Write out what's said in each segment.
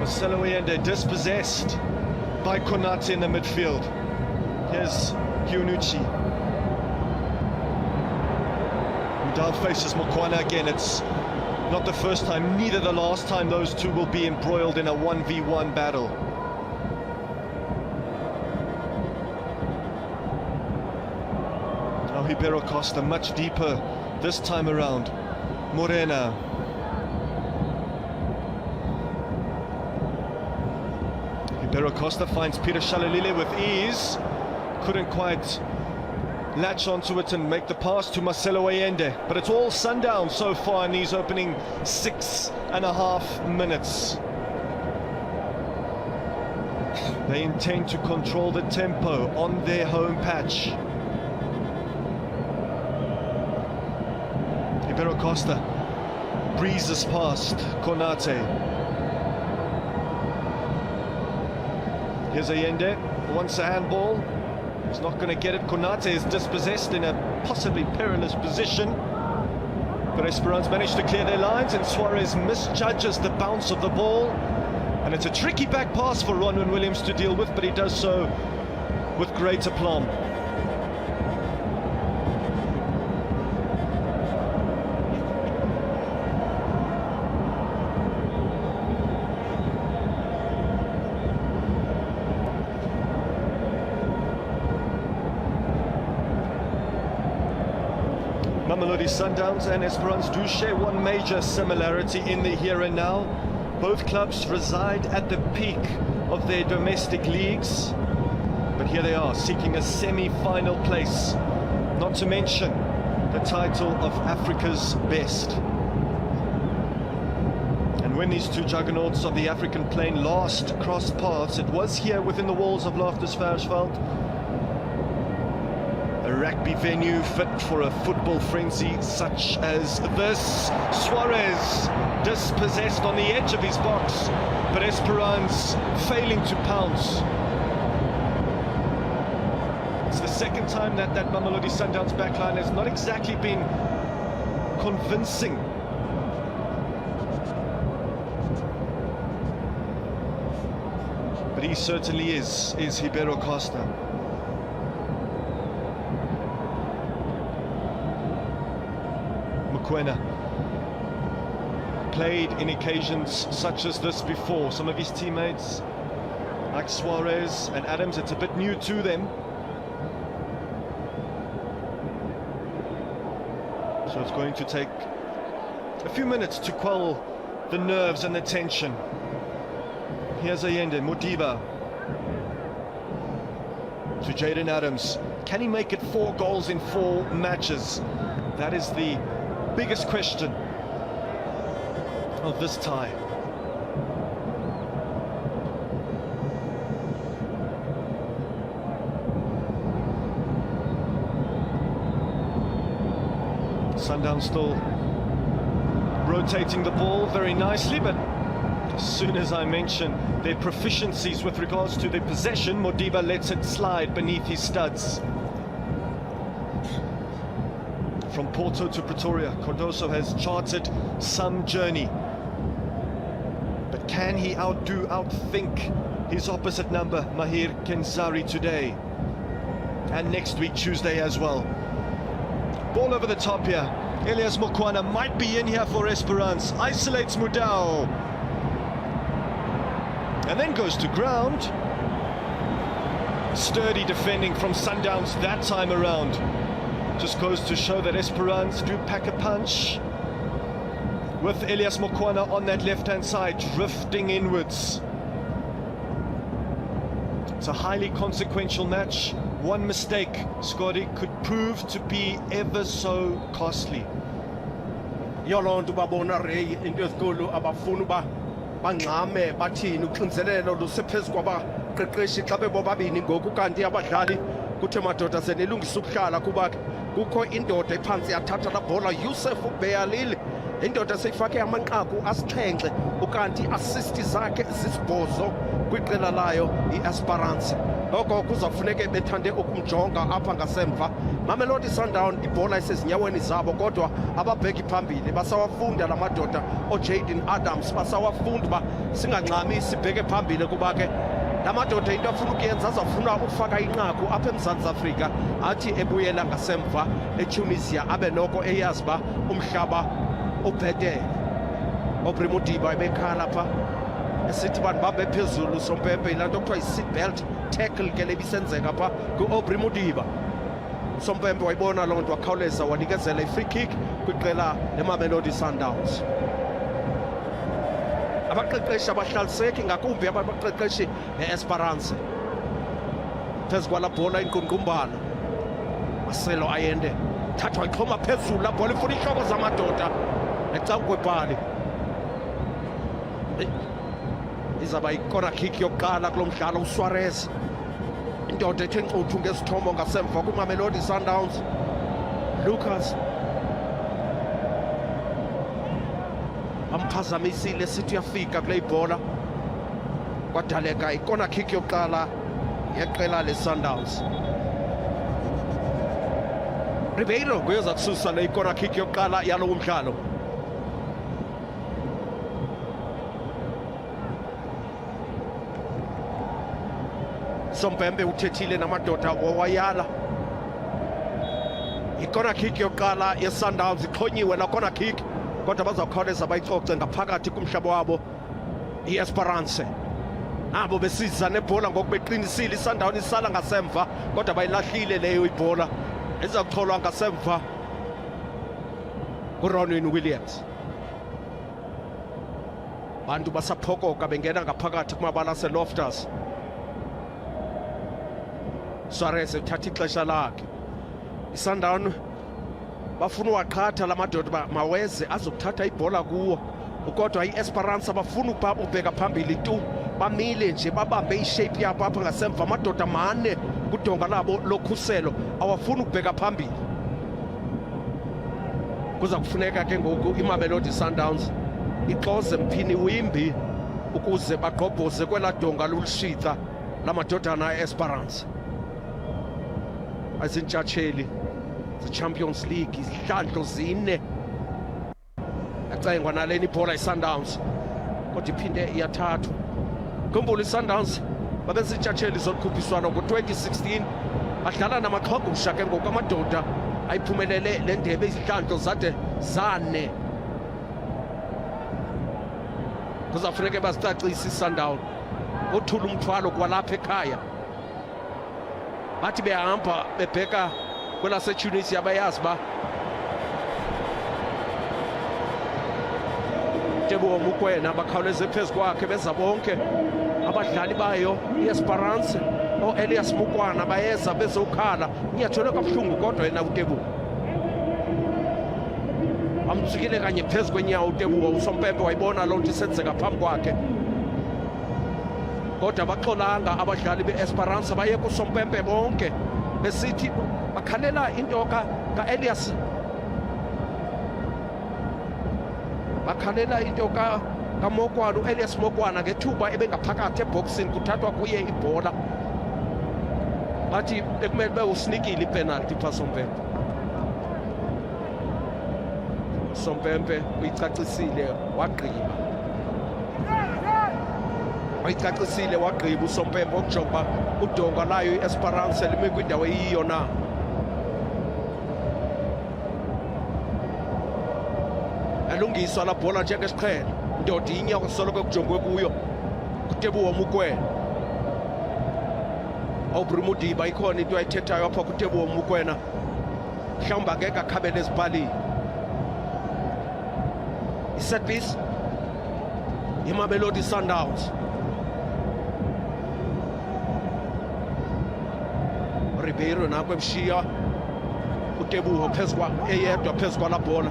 Marcelo Allende dispossessed by Konate in the midfield. Here's Kiunuchi. Mudal faces Mokwana again. It's not the first time, neither the last time those two will be embroiled in a 1v1 battle. Now Ribeiro Costa much deeper this time around. Morena. Ribeiro Costa finds Peter Shalalile with ease. Couldn't quite latch onto it and make the pass to Marcelo Allende. But it's all Sundowns so far in these opening 6.5 minutes. They intend to control the tempo on their home patch. Ribeiro Costa breezes past Konate. Here's Allende, wants a handball. He's not going to get it. Konate is dispossessed in a possibly perilous position. But Esperance managed to clear their lines, and Suarez misjudges the bounce of the ball. And it's a tricky back pass for Ronwen Williams to deal with, but he does so with great aplomb. Mamelodi Sundowns and Esperance do share one major similarity in the here and now. Both clubs reside at the peak of their domestic leagues, but here they are seeking a semi-final place, not to mention the title of Africa's best. And when these two juggernauts of the African plain last crossed paths, it was here within the walls of Loftus-Versfeld, a rugby venue fit for a football frenzy such as this. Suarez dispossessed on the edge of his box, but Esperance failing to pounce. It's the second time that Mamelodi Sundowns backline has not exactly been convincing. But he certainly is Ribeiro Costa. Mokoena played in occasions such as this before. Some of his teammates, like Suarez and Adams, it's a bit new to them. So it's going to take a few minutes to quell the nerves and the tension. Here's Allende, Modiba to Jaden Adams. Can he make it 4 goals in 4 matches? That is the biggest question of this tie. Sundowns still rotating the ball very nicely, but as soon as I mention their proficiencies with regards to their possession, Modiba lets it slide beneath his studs. From Porto to Pretoria, Cardoso has charted some journey. But can he outthink his opposite number, Mahir Kenzari, today? And next week, Tuesday as well. Ball over the top here. Elias Mokwana might be in here for Esperance. Isolates Mudau. And then goes to ground. Sturdy defending from Sundowns that time around. Just goes to show that Esperance do pack a punch. With Elias Mokwana on that left-hand side, drifting inwards. It's a highly consequential match. One mistake, Scotty, could prove to be ever so costly. Yolonto babona Ray into esikolo abafuna uba bangxame bathini uxinzelelo lusephezulu kwabaqeqeshi xa bebobabini ngoku kanti abadlali kuthe madoda senelungisa ukuhlala kuba kukho indoda ephansi yathatha la bhola Yusuf Beyalil indoda seyifake amanqaku asixhenxe ukanti assist zakhe zisibhozo kwiqela layo iEsperance. ngoko kuzafuneke bethande ukumjonga apha ngasemva. Mamelodi Sundowns ibhola isezinyaweni zabo, kodwa ababheki phambili basawafunda la madoda oJaden Adams, basawafunda uba singangxami sibheke phambili, kuba ke la madoda into afuna ukuyenza azafuna ukufaka inqaku apha eMzantsi Afrika, athi ebuyela ngasemva eTunisia abe noko eyazi uba umhlaba ubhetele. Aubrey Mudiba ebekhala pha esithi bantu babe phezulu Sompempe, yilaa nto kuthiwa yi-seatbelt tackle ke lebisenzeka pha ku-Aubrey Mudiba. Sompempe wayibona loo nto wakhawuleza wanikezela i-free kick kwiqela leMamelodi Sundowns. Abaqeqeshi abahlaliseki, ngakumbi abaqeqeshi be-Esperance, phezu kwalaa bhola inqunqumbano. Marcelo Ayende thathwa ixhoma phezulu, laa bhola ifuna iintloko zamadoda ecakwebhali. Izawuba yikona kick yokuqala kulo mdlalo. uSuarez, indoda ethe nkcuthu ngesithomo ngasemva kwiMamelodi Sundowns. Lucas bamphazamisile, sithi uyafika kule ibhola, kwadaleka ikona kick yokuqala yeqela leSundowns. Ribeiro kuyeza kususa le ikona kick yokuqala yalowo mdlalo. Sompempe uthethile namadoda wawayala. Ikona kick yokuqala yeSundowns ixhonyiwe la kona kick, kodwa bazawukhawuleza bayicoce ngaphakathi kumhlaba wabo iEsperance. Nabo besiza nebhola ngoku beqinisile, iSundowns isala ngasemva, kodwa bayilahlile leyo ibhola. Izawutholwa ngasemva nguRonwen Williams. Bantu basaphokoka bengena ngaphakathi kumabala aseLoftus. Suarez uthatha ixesha lakhe. iSundowns bafuna uwaqhatha la madoda uba maweze azokuthatha ibhola kuwo, kodwa iEsperance abafuna ubheka phambili tu, bamile nje babambe ishape yabo apha ngasemva. Amadoda mane kudonga labo lokhuselo awafuna ukubheka phambili. Kuza kufuneka ke ngoku iMamelodi Sundowns ixoze mphini wimbi ukuze bagqobhoze kwela donga lulishitha la madodana eEsperance. Azintshatsheli ze-Champions League, izihlandlo zine yacengwa naleni ibhola iSundowns, kodwa iphinde iyathathwa. Khumbula iSundowns babezintshatsheli zolukhuphiswano ngo-2016, badlala namaxhagusha ke ngoku amadoda ayiphumelele le ndebe, izihlandlo zade zane. Kuzafuneke bazicacise iSundowns, othula umthwalo kwalapha ekhaya. Bathi behamba bebheka kwelaseTunisia bayazi ba Teboho Mokoena bakhawuleze phezu kwakhe beza bonke abadlali bayo iEsperance. Elias Mukwana bayeza bezokhala, ngiyathole kabuhlungu kodwa yena uTeboho amjikile kanye phezu kwenyawo. uTeboho uSompempe wayibona loo nto isenzeka phambi kwakhe, kodwa baxolanga abadlali beEsperance, baye kuSompempe bonke besithi bakhalela into ka-Elias, bakhalela into kaMokwana, uElias Mokwana ngethuba ebengaphakathi eboxini kuthathwa kuye ibhola. Bathi bekumele bewusinikile ipenalty pha Sompempe. Sompempe uyicacisile wagqiba, wayicacisile wagqiba uSompempe ukujonga udonga layo iEsperance lime kwindawo eyiyo na. Alungiswa la bhola njengesiqhelo, ndoda inyawo kusoloko kujongwe kuyo kuTeboho Mokoena. Aubrey Mudiba ikhona into ayithethayo apha kuTeboho Mokoena, mhlawumbi angeke akhabele ezipalini. I-set piece iMamelodi Sundowns. Ribeiro nakho emshiya uTeboho phezu eyedwa phezu kwala bhola.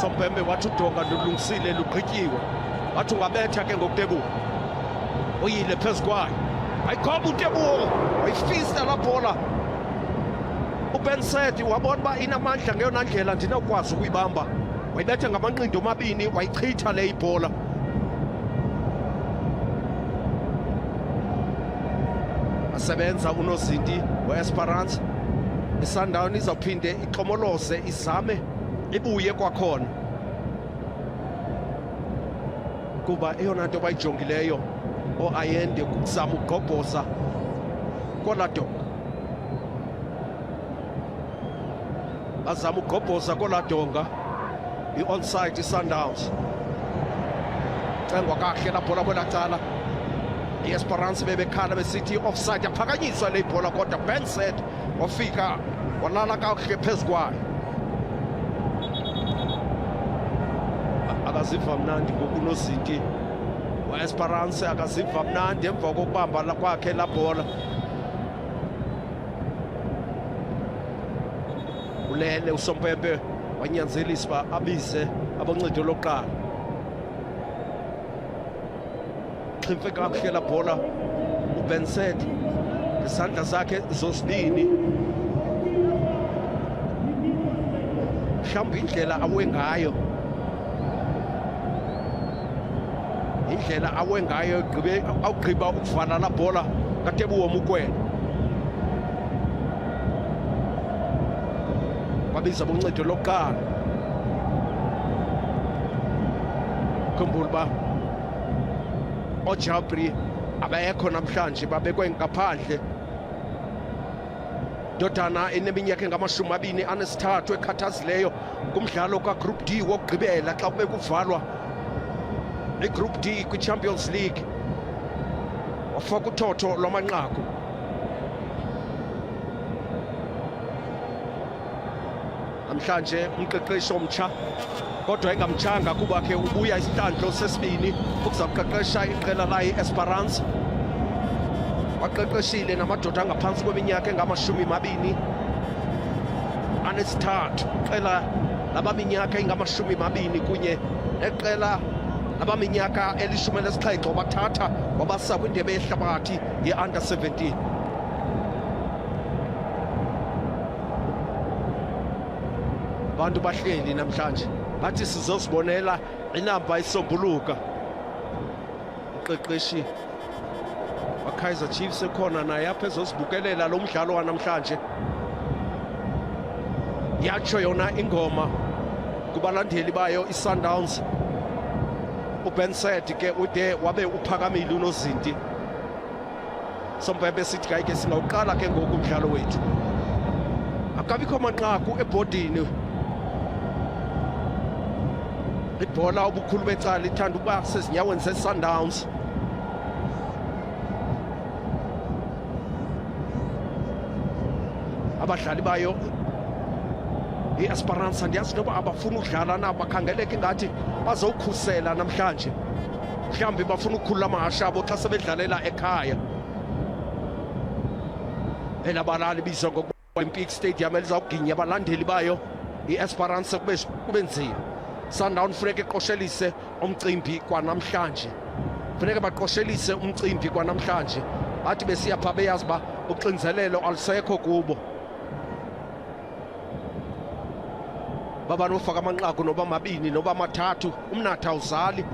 Sompempe wathi udonga lulungisile lugqityiwe, wathi ungabetha ke ngokuTeboho, uyile phezu kwayo, ayikhomba uTeboho wayifista la bhola. uBenseti wabona uba inamandla ngeyona ndlela ndinokwazi ukuyibamba, wayibetha ngamanqindo amabini wayichitha le ibhola. Asebenza unozinti we-Esperance. I-Sundowns izawuphinde ixhomoloze izame ibuye kwakhona, kuba eyona nto bayijongileyo o-Ayende kuzama ugqobhoza koladonga. Bazama ugqobhoza koladonga. I-onside i-Sundowns. Cengwa kahle la bhola kwela cala. I-Esperance bebekhala besithi i-offside, yaphakanyiswa le bhola kodwa Benset wafika walala kakuhle phezu kwayo. Akaziva mnandi ngokunozinti we-Esperance, akaziva mnandi emva kokubamba kwakhe la bhola. Ulele uSompempe wanyanzelisa uba abize aboncedo lokuqala. Xhimfe kakuhle la bhola uBenset ngesandla zakhe zosibini. Mhlawumbi indlela awe ngayo, indlela awe ngayo awugqiba ukuvala la bhola kaTeboho Mokoena. Wabiza boncedo lokuqala. Khumbula uba oJabri abekho namhlanje, babekwe ngaphandle. Ndodana eneminyaka engama-23 ekhathazileyo kumdlalo kaGroup D wokugqibela xa kube kuvalwa iGroup D kwi-Champions League. Wafaka uthotho lwamanqaku. Namhlanje umqeqeshi omtsha, kodwa engamtshanga kuba ke ubuya isihlandlo sesibini ukuzawuqeqesha iqela layo i-Esperance. Waqeqeshile namadoda angaphansi kweminyaka engama-23. Iqela labaminyaka engama-20 kunye neqela labaminyaka eli-17 wabathatha wabasa kwindebe yehlabathi ye-under 17. Abantu bahleli namhlanje bathi sizosibonela inamba isombuluka. Uqeqeshi wa-Kaizer Chiefs ekhona naye apha ezosibukelela lo mdlalo wanamhlanje. Yatsho yona ingoma kubalandeli bayo i-Sundowns. uBenset ke ude wabe uphakamile unozinti. Sompempe sithi kayike singawuqala ke ngoku umdlalo wethu. Akabikho manqaku ebhodini. Ibhola ubukhulu becala ithanda ukuba sezinyaweni ze-Sundowns. Abadlali bayo i-Esperance andiyazi noba abafuna ukudlala na, bakhangeleka ingathi bazowukhusela namhlanje. Mhlawumbi bafuna ukukhulula amahashe abo xa sebedlalela ekhaya. Elabalali bizwa ngokuba Olympic Stadium elizawuginya abalandeli bayo i-Esperance kube nzima. Sundowns funeka eqoshelise umcimbi kwanamhlanje. Funeka baqoshelise umcimbi kwanamhlanje. Bathi besiya pha beyazi uba uxinzelelo alisekho kubo. Baba nofaka amanqaku noba mabini noba mathathu, umnatha awuzali.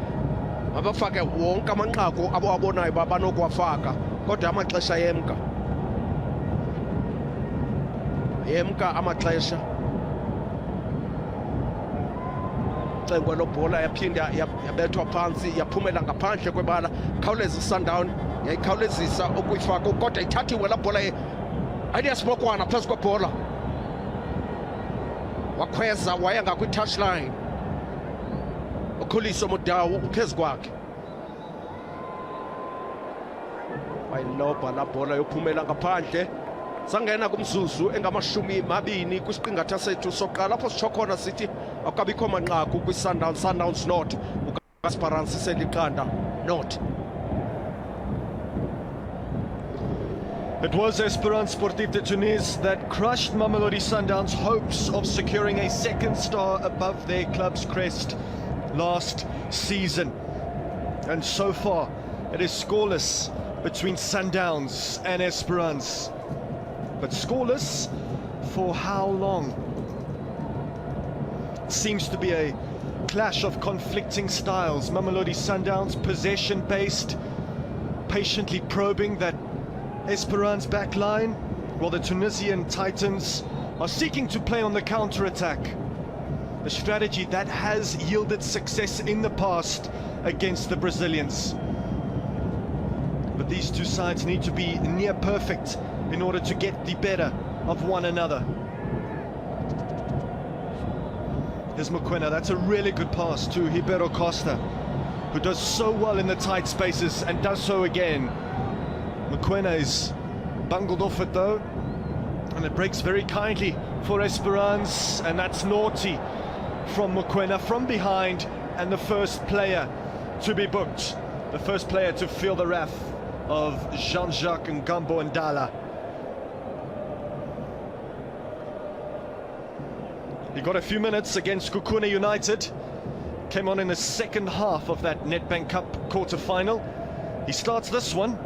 Mabafake wonke amanqaku abawabonayo babanokuwafaka, kodwa amaxesha yemka amaxesha. Cengwe lo bhola yaphinda yabethwa phansi, yaphumela ngaphandle kwebala. Khawuleza iSundowns yayikhawulezisa ukuyifaka, kodwa ithathiwe la bhola Elias Mokwana phezu kwebhola. Wakhweza waya ngakwi-touchline. Ukhuliso Modawu uphezu kwakhe. Wayiloba la bhola yophumela ngaphandle. Sangena kumzuzu engama-20 kwisiqingatha sethu sokuqala. Lapho sitsho khona sithi akabikho manqaku kwi-Sundowns. Sundowns not, u-Esperance seliqanda not. It was Esperance Sportive de Tunis that crushed Mamelodi Sundowns' hopes of securing a second star above their club's crest last season. And so far, it is scoreless between Sundowns and Esperance. But scoreless for how long? It seems to be a clash of conflicting styles. Mamelodi Sundowns, possession-based, patiently probing that Esperance back line, while the Tunisian Titans are seeking to play on the counter-attack. A strategy that has yielded success in the past against the Brazilians. But these two sides need to be near perfect in order to get the better of one another. Here's Mokoena. That's a really good pass to Ribeiro Costa, who does so well in the tight spaces and does so again. Mokoena is bungled off it though, and it breaks very kindly for Esperance, and that's naughty from Mokoena from behind, and the first player to be booked, the first player to feel the wrath of Jean-Jacques Ngambo Ndala. He got a few minutes against Kukune United, came on in the second half of that Nedbank Cup quarter-final. He starts this one,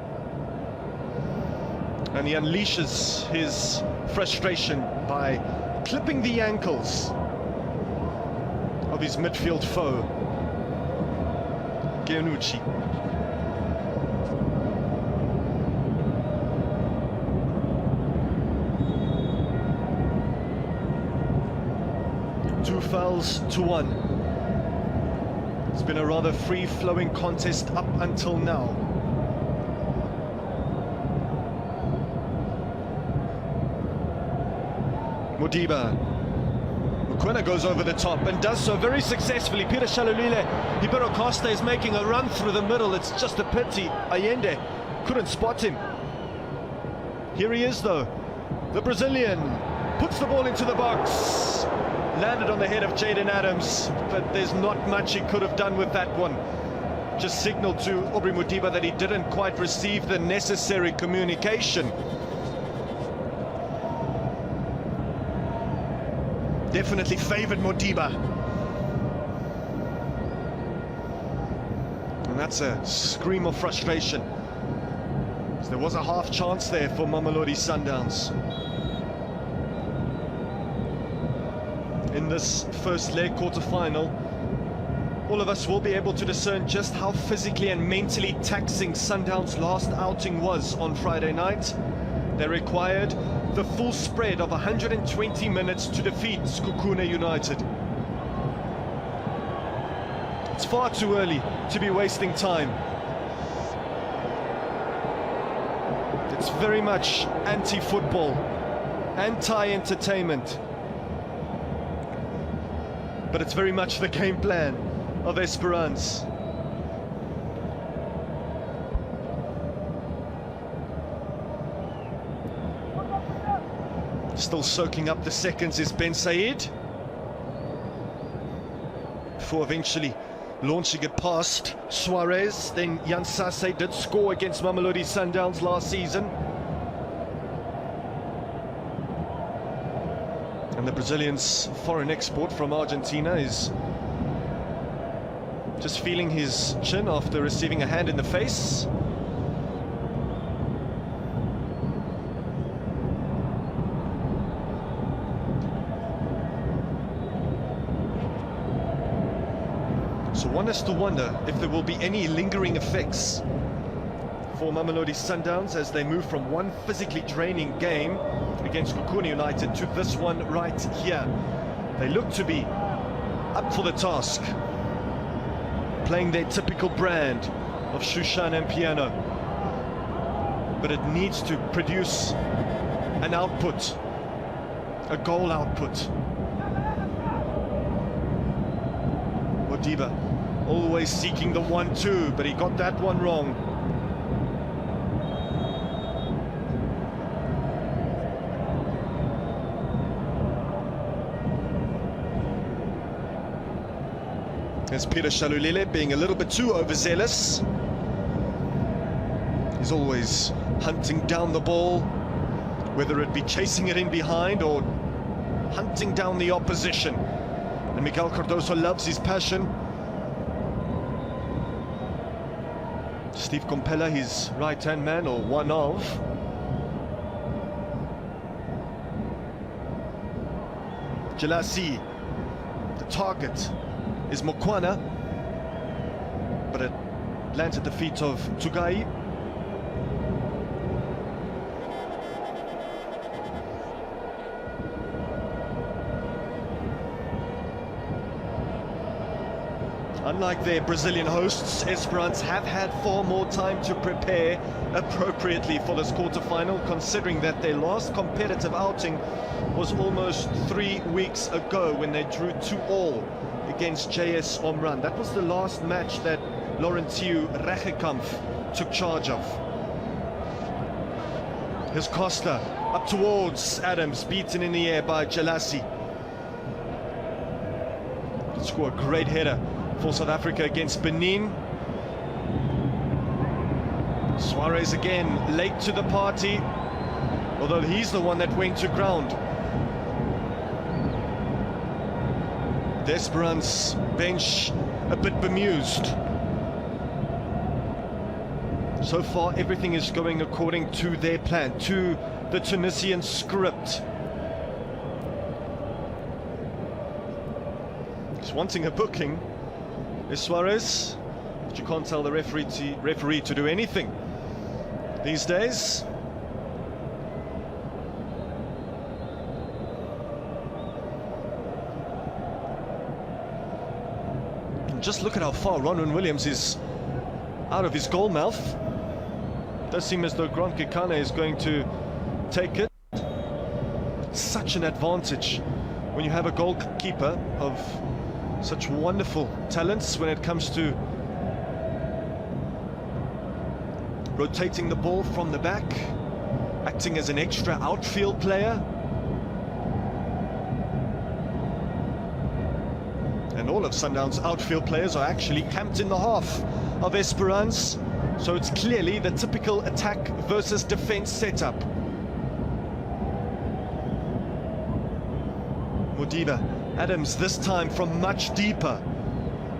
and he unleashes his frustration by clipping the ankles of his midfield foe, Giannucci. Two fouls to one. It's been a rather free-flowing contest up until now. Modiba. Mokoena goes over the top and does so very successfully. Peter Shalulile. Ribeiro Costa is making a run through the middle. It's just a pity Allende couldn't spot him. Here he is though. The Brazilian puts the ball into the box. Landed on the head of Jaden Adams, but there's not much he could have done with that one. Just signaled to Aubrey Modiba that he didn't quite receive the necessary communication. Definitely favoured Modiba. And that's a scream of frustration. So there was a half chance there for Mamelodi Sundowns. In this first leg quarter-final, all of us will be able to discern just how physically and mentally taxing Sundowns' last outing was on Friday night. They required the full spread of 120 minutes to defeat Kukune United. It's far too early to be wasting time. It's very much anti-football, anti-entertainment. But it's very much the game plan of Esperance. Still soaking up the seconds is Ben Said, before eventually launching it past Suarez. Then Jan Sase did score against Mamelodi Sundowns last season. And the Brazilian's foreign export from Argentina is just feeling his chin after receiving a hand in the face. So one has to wonder if there will be any lingering effects for Mamelodi Sundowns as they move from one physically draining game against Kukune United to this one right here. They look to be up for the task, playing their typical brand of Shushan and piano, but it needs to produce an output, a goal output. Modiba always seeking the 1-2, but he got that one wrong. There's Peter Shalulile being a little bit too overzealous. He's always hunting down the ball, whether it be chasing it in behind or hunting down the opposition. And Miguel Cardoso loves his passion. Steve Compella, his right-hand man, or one of. Jalasi, the target is Mokwana, but it lands at the feet of Tugai. Unlike their Brazilian hosts, Esperance have had far more time to prepare appropriately for this quarter-final, considering that their last competitive outing was almost 3 weeks ago when they drew 2-2 against JS Omran. That was the last match that Laurentiu Regekamp took charge of. Here's Costa, up towards Adams, beaten in the air by Jalassi. Score a great header for South Africa against Benin. Suarez again late to the party, although he's the one that went to ground. The Esperance bench a bit bemused. So far everything is going according to their plan, to the Tunisian script. He's wanting a booking, is Suarez, but you can't tell the referee to do anything these days. And just look at how far Ronwen Williams is out of his goal mouth. It does seem as though Grant Kekana is going to take it. Such an advantage when you have a goalkeeper of such wonderful talents when it comes to rotating the ball from the back, acting as an extra outfield player. And all of Sundowns' outfield players are actually camped in the half of Esperance, so it's clearly the typical attack versus defense setup. Modiba, Adams this time from much deeper.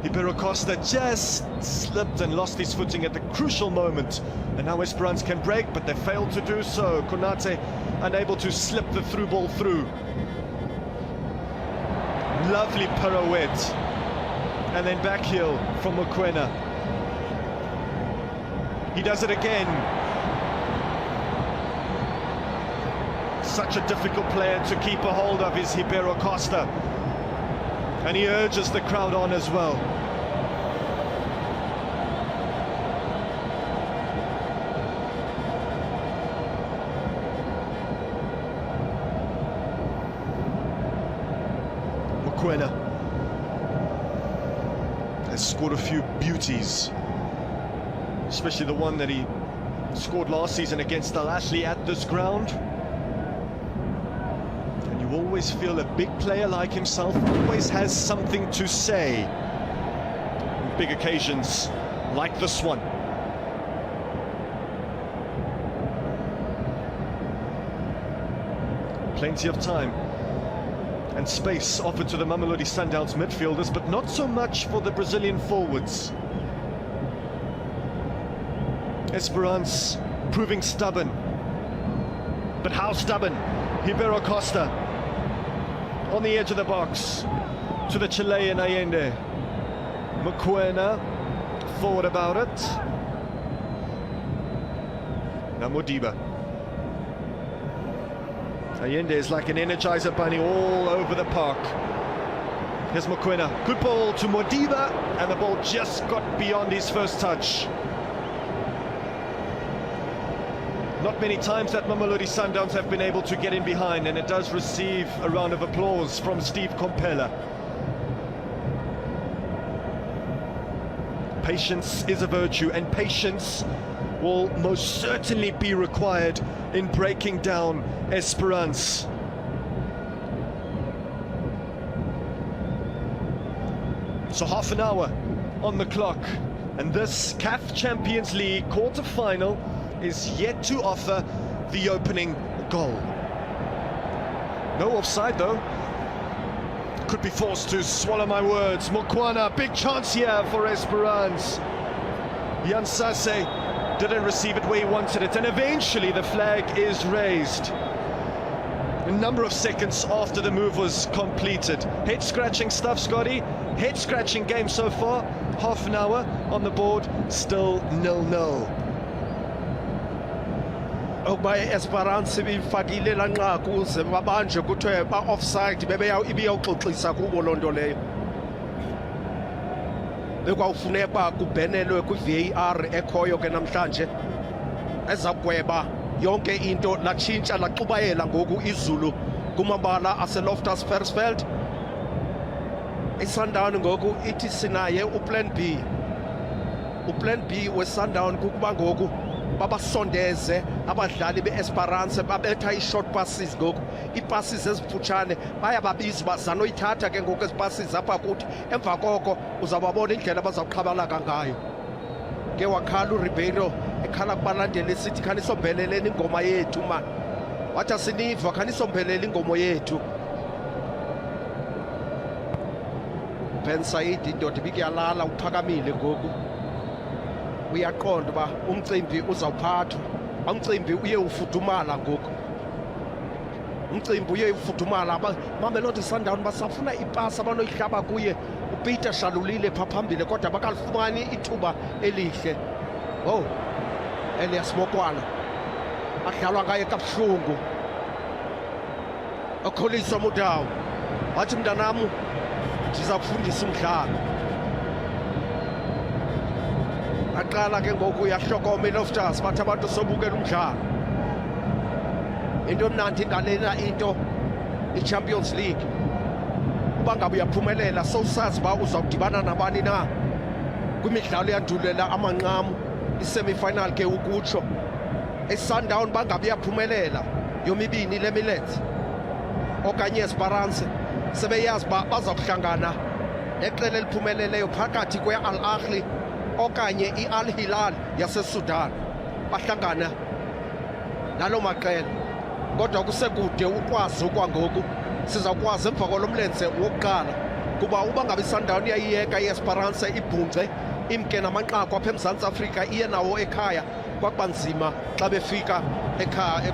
Ribeiro Costa just slipped and lost his footing at the crucial moment, and now Esperance can break, but they failed to do so. Konate unable to slip the through ball through. Lovely pirouette, and then back heel from Mokoena. He does it again. Such a difficult player to keep a hold of is Ribeiro Costa, and he urges the crowd on as well. Mokoena has scored a few beauties, especially the one that he scored last season against Al Ahly at this ground. You always feel a big player like himself always has something to say on big occasions like this one. Plenty of time and space offered to the Mamelodi Sundowns midfielders, but not so much for the Brazilian forwards. Esperance proving stubborn, but how stubborn? Ribeiro Costa on the edge of the box to the Chilean Allende. Mokoena forward about it. Now Modiba. Allende is like an Energizer bunny all over the park. Here's Mokoena. Good ball to Modiba, and the ball just got beyond his first touch. Not many times that Mamelodi Sundowns have been able to get in behind, and it does receive a round of applause from Steve Kompella. Patience is a virtue, and patience will most certainly be required in breaking down Esperance. So half an hour on the clock, and this CAF Champions League quarter-final is yet to offer the opening goal. No offside though. Could be forced to swallow my words. Mokwana, big chance here for Esperance. Jan Sase didn't receive it where he wanted it, and eventually the flag is raised. A number of seconds after the move was completed. Head-scratching stuff, Scotty. head-scratching game so far. Half an hour on the board, still 0-0. Okuba Esperance bifakile lanqaku uze babanje kuthiwe ba-offside ibiyawuxoxisa kubo loo nto leyo. Bekwawufuneka kubhenelwe kwi-VAR ekhoyo ke namhlanje ezagweba yonke into, latshintsha laxubayela ngoku izulu kumabala aseLoftus Versfeld. iSundown ngoku ithi sinaye uplan B. Uplan B weSundown kukuba ngoku babasondeze abadlali beEsperance, babetha i-short passes ngoku, ii-passes ezifutshane bayababiza bazanoyithatha ke ngoku ezi passes apha kuthi. Emva koko uzawubabona indlela bazawuqhabalaka ngayo. Ke wakhala uRibeiro ekhala kubalandeli esithi khanisombeleleni ingoma yethu man, wathi asiniva khanisombelele ingoma yethu. Ben Said indoda ibikuyalala, uphakamile ngoku, uyaqonda uba umcimbi uzawuphathwa. Umcimbi uye ufudumala ngoku, umcimbi uye ufudumala. Mamelodi Sundowns basafuna ipasi abanoyihlaba kuye uPeter Shalulile pha phambili, kodwa bakalifumani ithuba elihle. Oh, Elias Mokwana adlalwa ngaye kabuhlungu. Okholisa Mudawu wathi mntanamu ndiza kufundisa umdlalo. Aqala ke ngoku yahlokoma iLoftus, bathi abantu sobukela umdlalo. Into emnandi ngalena into iChampions League, uba ngabe uyaphumelela sowusazi uba uzawudibana nabani na kwimidlalo yandulela amanqamu, i-semi-final ke ukutsho. iSundown bangabe iyaphumelela yomibini le Millets okanye Esperance, sebeyazi uba baza kuhlangana neqela eliphumeleleyo phakathi kwe-Al Ahly okanye i-Al Hilal yaseSudan, bahlangana nalo maqela. Kodwa kusekude ukwazi okwangoku, sizawukwazi emva kwalo mlenze wokuqala, kuba uba ngabe iSundown iyayiyeka iEsperance ibhunce imke namanqaku apha eMzantsi Afrika iye nawo ekhaya, kwakuba nzima xa befika ekhaya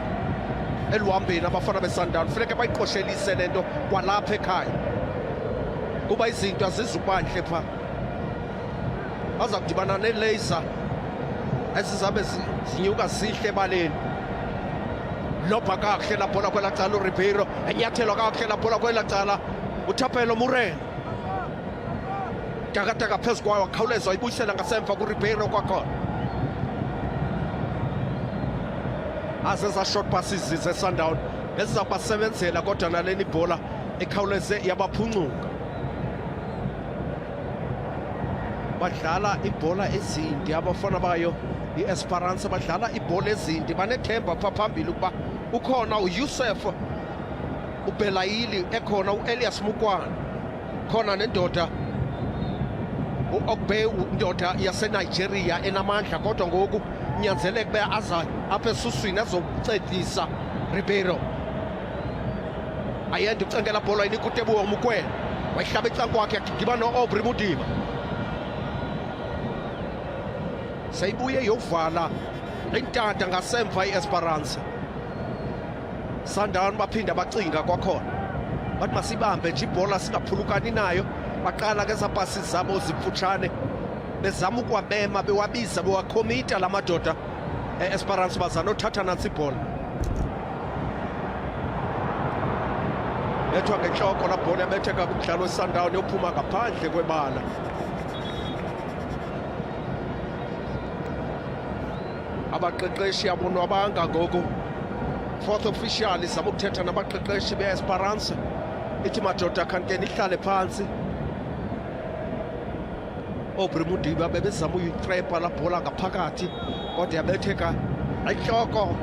eluhambeni abafana beSundown. Funeke bayiqoshelise le nto kwalapha ekhaya, kuba izinto azizubantle pha. Baza kudibana neLaser ezizabe zinyuka zihle ebaleni. Lopha kakuhle la bhola kwelaa cala uRibeiro, enyathelwa kakuhle la bhola kwelaa cala uThapelo Moreno. Takataka phezu kwayo wakhawuleza wayibuyisela ngasemva kuRibeiro kwakhona. Azeza short passes zeSundown ezizawubasebenzela, kodwa naleni ibhola ekhawuleze yabaphuncuka. Badlala ibhola ezindi abafana bayo iEsperance, badlala ibhola ezindi, banethemba pha phambili ukuba ukhona uYusuf uBelayili, ekhona uElias Mukwana, khona nendoda uOgbe, indoda yaseNigeria enamandla, kodwa ngoku nyanzeleke uba aza apha esuswini azokuncedisa Ribeiro. Ayenda ucengela bhola inika uTeboho Mokoena, wayihlaba ecango wakhe yagqiba no-Aubrey Mudiba. Seyibuye yovala intanta ngasemva iEsperance. Sundown baphinda bacinga kwakhona, bathi masibambe nje ibhola singaphulukani nayo. Baqala ke zapasi zabo zifutshane, bezama ukwabema, bewabiza, bewakhomita la madoda eEsperance bazanothatha nantsi ibhola. Bethwa ngentloko la bhola, yabetheka kumdlalo weSundown yophuma ngaphandle kwebala. Abaqeqeshi abonwabanga ngoku. Fourth official izama ukuthetha nabaqeqeshi beEsperance, ithi madoda khanike nihlale phantsi. Aubrey Mudiba bebezama uyitrepa la bhola ngaphakathi, kodwa yabetheka entloko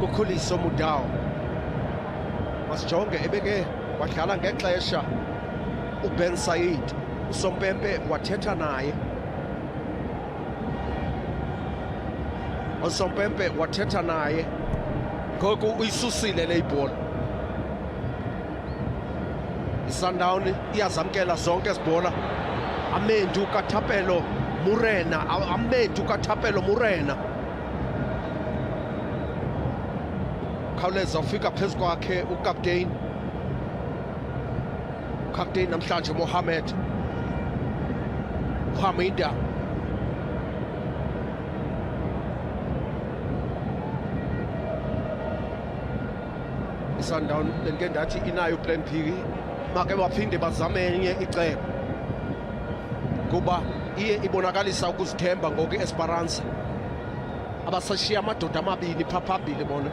kuKhuliso Mudawu. Masijonge ebeke wadlala ngexesha uBen Said, uSompempe wathetha naye. uSompempe wathetha naye, ngoku uyisusile le ibhola. iSundown iyazamkela zonke ezibhola. Amendu kaThapelo Morena, amendu kaThapelo Morena. Khawuleza ufika phezu kwakhe ukapteyini namhlanje Mohammed Hamida Sundown benike ndathi inayo plan P make baphinde bazame enye icebo kuba iye ibonakalisa ukuzithemba ngoku Esperance abasashiya amadoda amabili phambili bona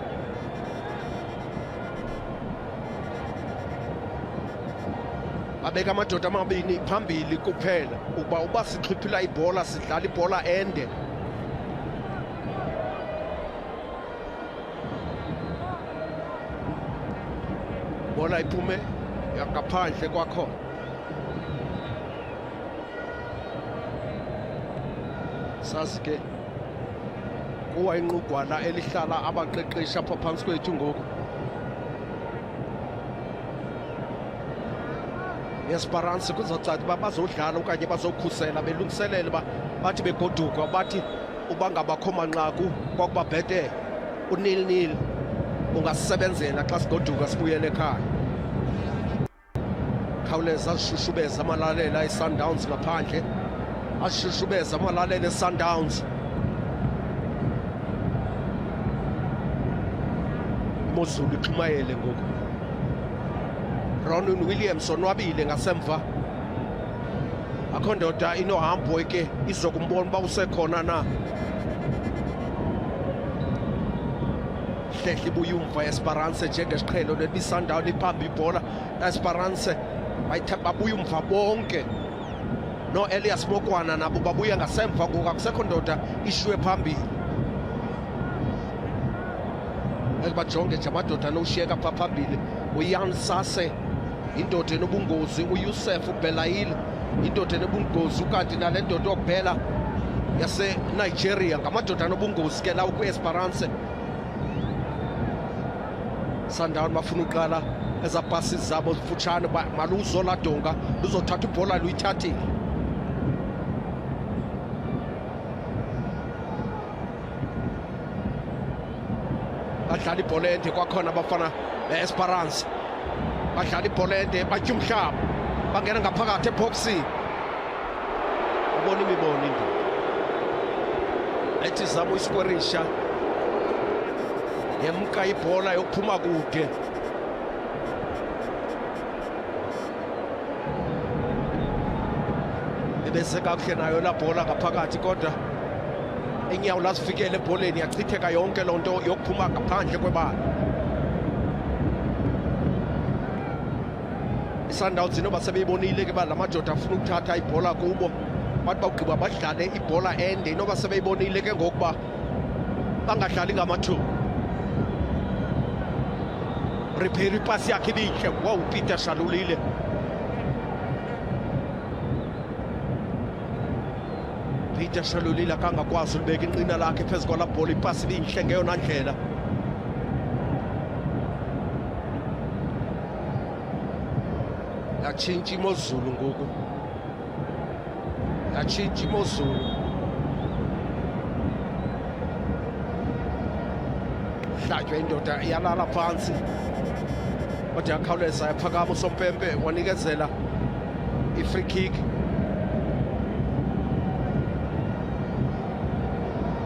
abeka amadoda amabini phambili kuphela uba sixhiphila ibhola sidlala ibhola ende bola iphume ngaphandle kwakhona sazi ke kuwa inqugwana elihlala abaqeqeshi apha phansi kwethu ngoku Esperance kuzocaca uba bazodlala okanye bazokhusela belungiselele bathi begoduka bathi uba ngabakho manqaku kwakuba bhetele u-0-0 ungasebenzela xa sigoduka sibuyele ekhaya khawuleza azishushubeza amalalela e-Sundowns ngaphandle azishushubeza amalalela e-Sundowns imozulu ixhumayele ngoku Ronwen Williamson wabile ngasemva akho ndoda inohambo ke izokumbona uba usekhona na hlehle ibuye umva Esperance njengesiqhelo lebiSundown iphambi ibhola Esperance babuye umva bonke no Elias Mokwana nabo babuya ngasemva ngoku akusekho ndoda ishwe phambili bajonge nje amadoda noshiyeka pha phambili uYan Sase indoda enobungozi uYusuf Belayil indoda enobungozi ukanti nale ndoda okubhela yase-Nigeria ngamadoda anobungozi ke lawo kwi-Esperance Sundown bafuna uqala ezapasi zabo zifutshane maluzo ladonga luzothatha ibhola luyithathile badlala ibhola ende kwakhona abafana be-Esperance badlala ibhola ende batya umhlaba bangena ngaphakathi eboxini ubona imibono into ethi zama uyiskwerisha yemka ibhola yokuphuma kude ebese kakuhle nayo la bhola ngaphakathi kodwa enyawo lasifikele ebholeni yachitheka yonke loo nto yokuphuma ngaphandle kwebala iSundowns inoba sebeyibonile ke ba la madoda afuna ukuthatha ibhola kubo bathi bawugqiba badlale ibhola ende inoba sebeyibonile ke ngokuba bangadlali ngamathuba repair ipasi yakhe ibihle wow Peter Shalulile Peter Shalulile akangakwazi ulibeka inqina lakhe phezu kwala bhola ipasi ibinhle ngeyona ndlela yatshintsha imozulu ngoku yatshintsha imozulu hlatywa indoda yalala phantsi kodwa yakhawuleza yaphakama usompempe wanikezela i-free kick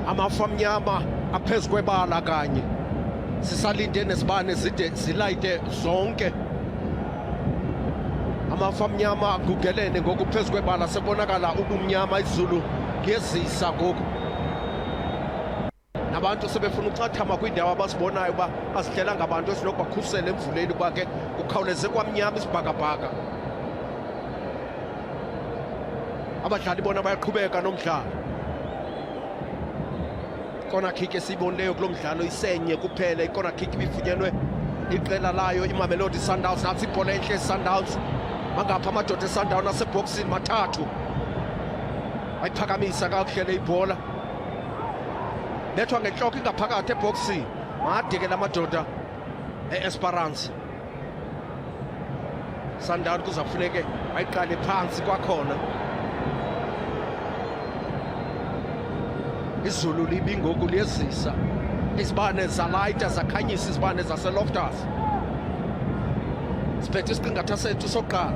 amafa amnyama aphezu kwebala kanye sisalinde nezibane zide zilayite zonke amafa amnyama agugelene ngoku phezu kwebala sebonakala ubumnyama izulu ngezisa ngoku nabantu sebefuna ucathama kwindawo abasibonayo uba bazihlela ngabantu esinokubakhusela emvuleni uba ke kukhawuleze kwamnyama isibhakabhaka abadlali bona bayaqhubeka nomdlalo ikona kick esiyibonileyo kulo mdlalo isenye kuphela ikona kick ibifunyenwe iqela layo iMamelodi Sundowns nathi ibhola enhle Sundowns mangapha amadoda eSundowns asebhoxini mathathu ayiphakamisa kakuhle le ibhola bethwa ngenhloko ingaphakathi eboxini made ke lamadoda e-Esperance Sundowns kuzafuneke ayiqale phansi kwakhona izulu libi ngoku liyezisa izibane zalayita zakhanyisa izibane zaseloftus siphethe isiqingatha sethu sokuqala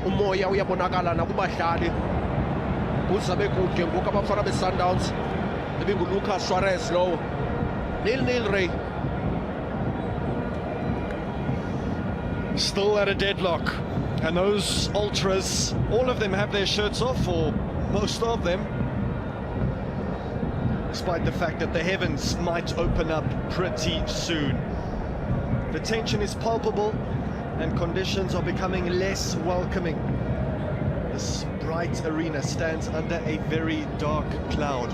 umoya uyabonakala nakubadlali uzabe kude ngoku abafana be-Sundowns ebinguLucas Suarez lowo. 0-0 Ray. Still at a deadlock, and those ultras, all of them have their shirts off, or most of them, despite the fact that the heavens might open up pretty soon. The tension is palpable and conditions are becoming less welcoming. This bright arena stands under a very dark cloud,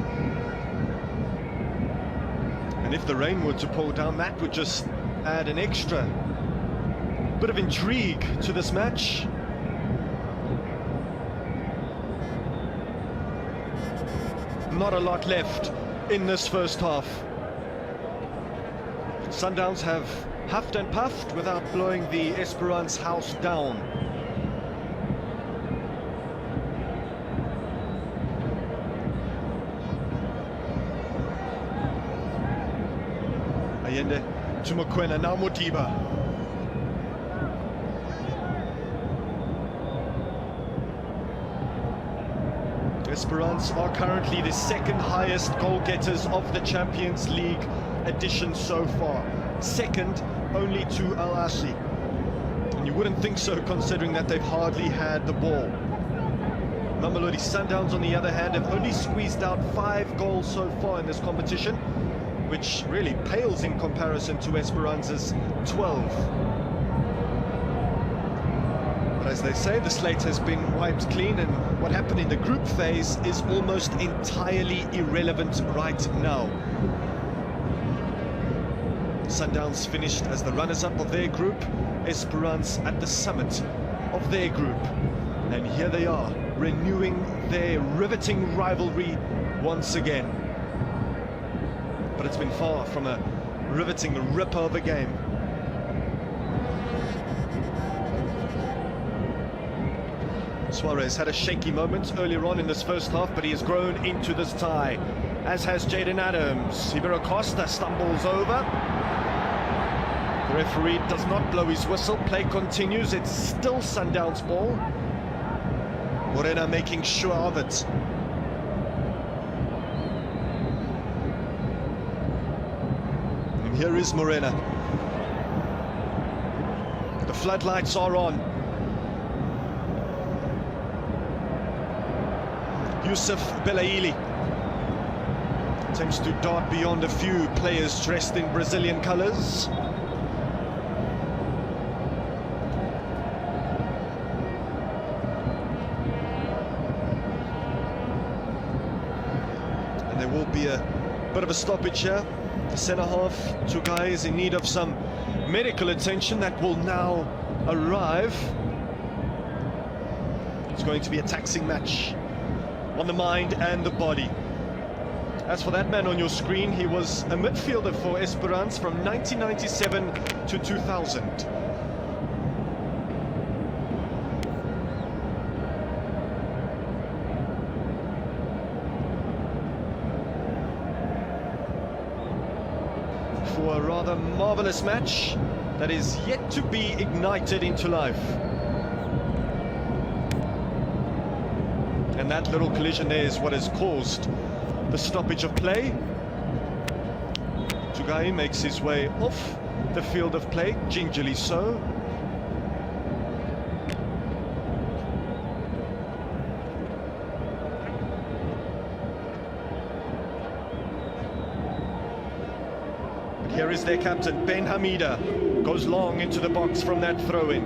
and if the rain were to pour down, that would just add an extra bit of intrigue to this match. Not a lot left in this first half. Sundowns have huffed and puffed without blowing the Esperance house down. Allende to Mokoena, now Modiba. Esperance are currently the second highest goal-getters of the Champions League edition so far. Second only to Al Ahly. And you wouldn't think so, considering that they've hardly had the ball. Mamelodi Sundowns, on the other hand, have only squeezed out 5 goals so far in this competition, which really pales in comparison to Esperance's 12. But as they say, the slate has been wiped clean, and what happened in the group phase is almost entirely irrelevant right now. Sundowns finished as the runners-up of their group, Esperance at the summit of their group. And here they are, renewing their riveting rivalry once again. But it's been far from a riveting ripper of a game. Suarez had a shaky moment earlier on in this first half, but he has grown into this tie, as has Jaden Adams. Ibero Costa stumbles over. The referee does not blow his whistle. Play continues. It's still Sundowns' ball. Morena making sure of it. And here is Morena. The floodlights are on. Yusuf Belaili attempts to dart beyond a few players dressed in Brazilian colours. And there will be a bit of a stoppage here. The centre half, two guys in need of some medical attention that will now arrive. It's going to be a taxing match on the mind and the body. As for that man on your screen, he was a midfielder for Esperance from 1997 to 2000. For a rather marvelous match that is yet to be ignited into life. And that little collision there is what has caused the stoppage of play. Tugai makes his way off the field of play, gingerly so. But here is their captain, Ben Hamida, goes long into the box from that throw-in.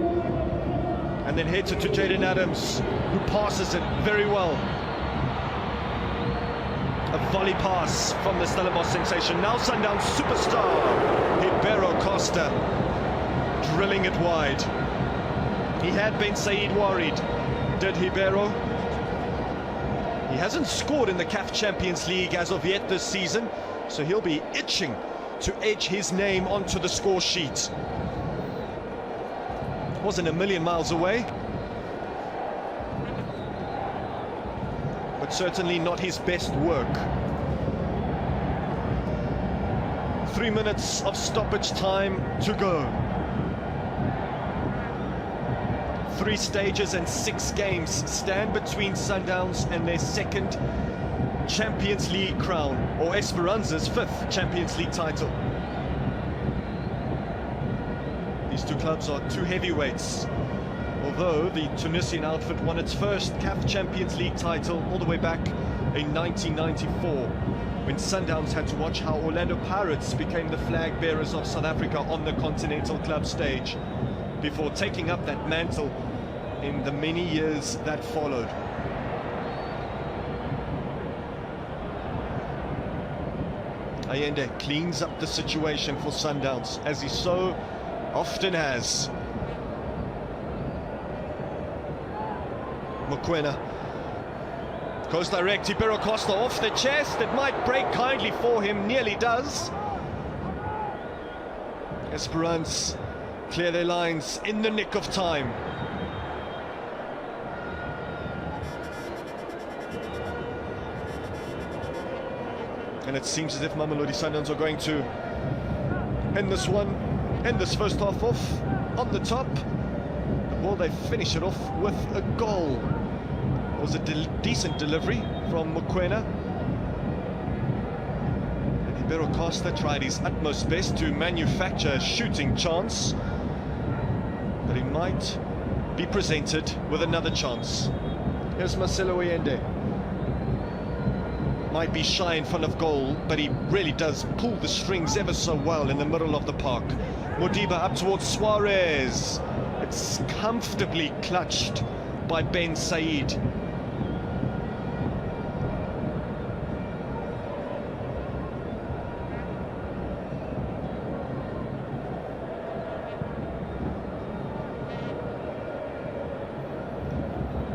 And then heads it to Jaden Adams, who passes it very well. A volley pass from the Stellenbosch sensation. Now Sundowns superstar, Ibero Costa, drilling it wide. He had Ben Said worried, did Ibero? He hasn't scored in the CAF Champions League as of yet this season, so he'll be itching to edge his name onto the score sheet. Wasn't a million miles away, but certainly not his best work. 3 minutes of stoppage time to go. 3 stages and 6 games stand between Sundowns and their 2nd Champions League crown, or Esperance's 5th Champions League title. These two clubs are two heavyweights, although the Tunisian outfit won its first CAF Champions League title all the way back in 1994, when Sundowns had to watch how Orlando Pirates became the flag bearers of South Africa on the continental club stage, before taking up that mantle in the many years that followed. Allende cleans up the situation for Sundowns, as he so often has. Mokoena goes direct. Ibero Costa off the chest. It might break kindly for him, nearly does. Esperance clear their lines in the nick of time. And it seems as if Mamelodi Sundowns are going to end this first half off on the top. Will they finish it off with a goal? It was a decent delivery from Mokoena. And Ibero Costa tried his utmost best to manufacture a shooting chance, but he might be presented with another chance. Here's Marcelo Allende. Might be shy in front of goal, but he really does pull the strings ever so well in the middle of the park. Modiba up towards Suarez. It's comfortably clutched by Ben Said.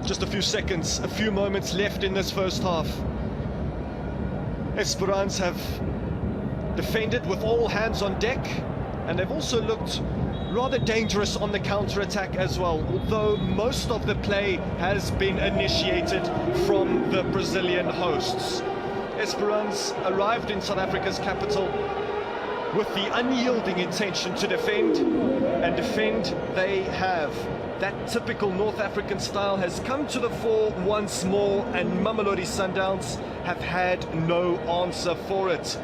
Just a few seconds, a few moments left in this first half. Esperance have defended with all hands on deck, and they've also looked rather dangerous on the counter-attack as well, although most of the play has been initiated from the Brazilian hosts. Esperance arrived in South Africa's capital with the unyielding intention to defend, and defend they have. That typical North African style has come to the fore once more, and Mamelodi Sundowns have had no answer for it,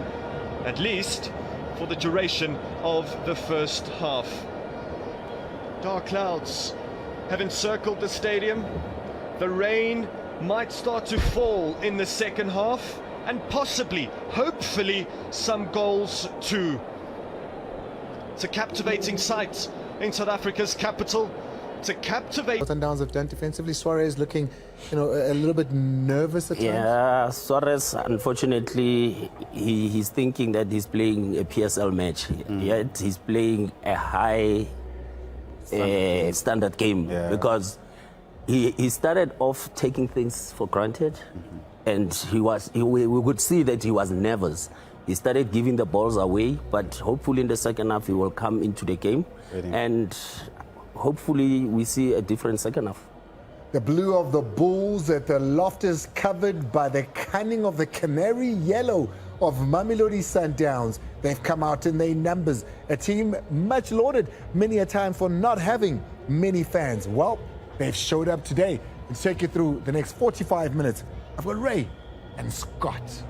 at least for the duration of the first half. Dark clouds have encircled the stadium. The rain might start to fall in the second half, and possibly, hopefully, some goals too. It's a captivating sight in South Africa's capital. To captivate. Sundowns have done defensively. Suarez looking, a little bit nervous at times. Yeah, Suarez, unfortunately, he's thinking that he's playing a PSL match. Yet he's playing a high standard game, because he started off taking things for granted, and we could see that he was nervous. He started giving the balls away, but hopefully in the second half he will come into the game, and hopefully we see a different second half. The blue of the Bulls at the loft is covered by the cunning of the canary yellow of Mamelodi Sundowns. They've come out in their numbers, a team much lauded many a time for not having many fans. Well, they've showed up today. Let's take you through the next 45 minutes. I've got Ray and Scott.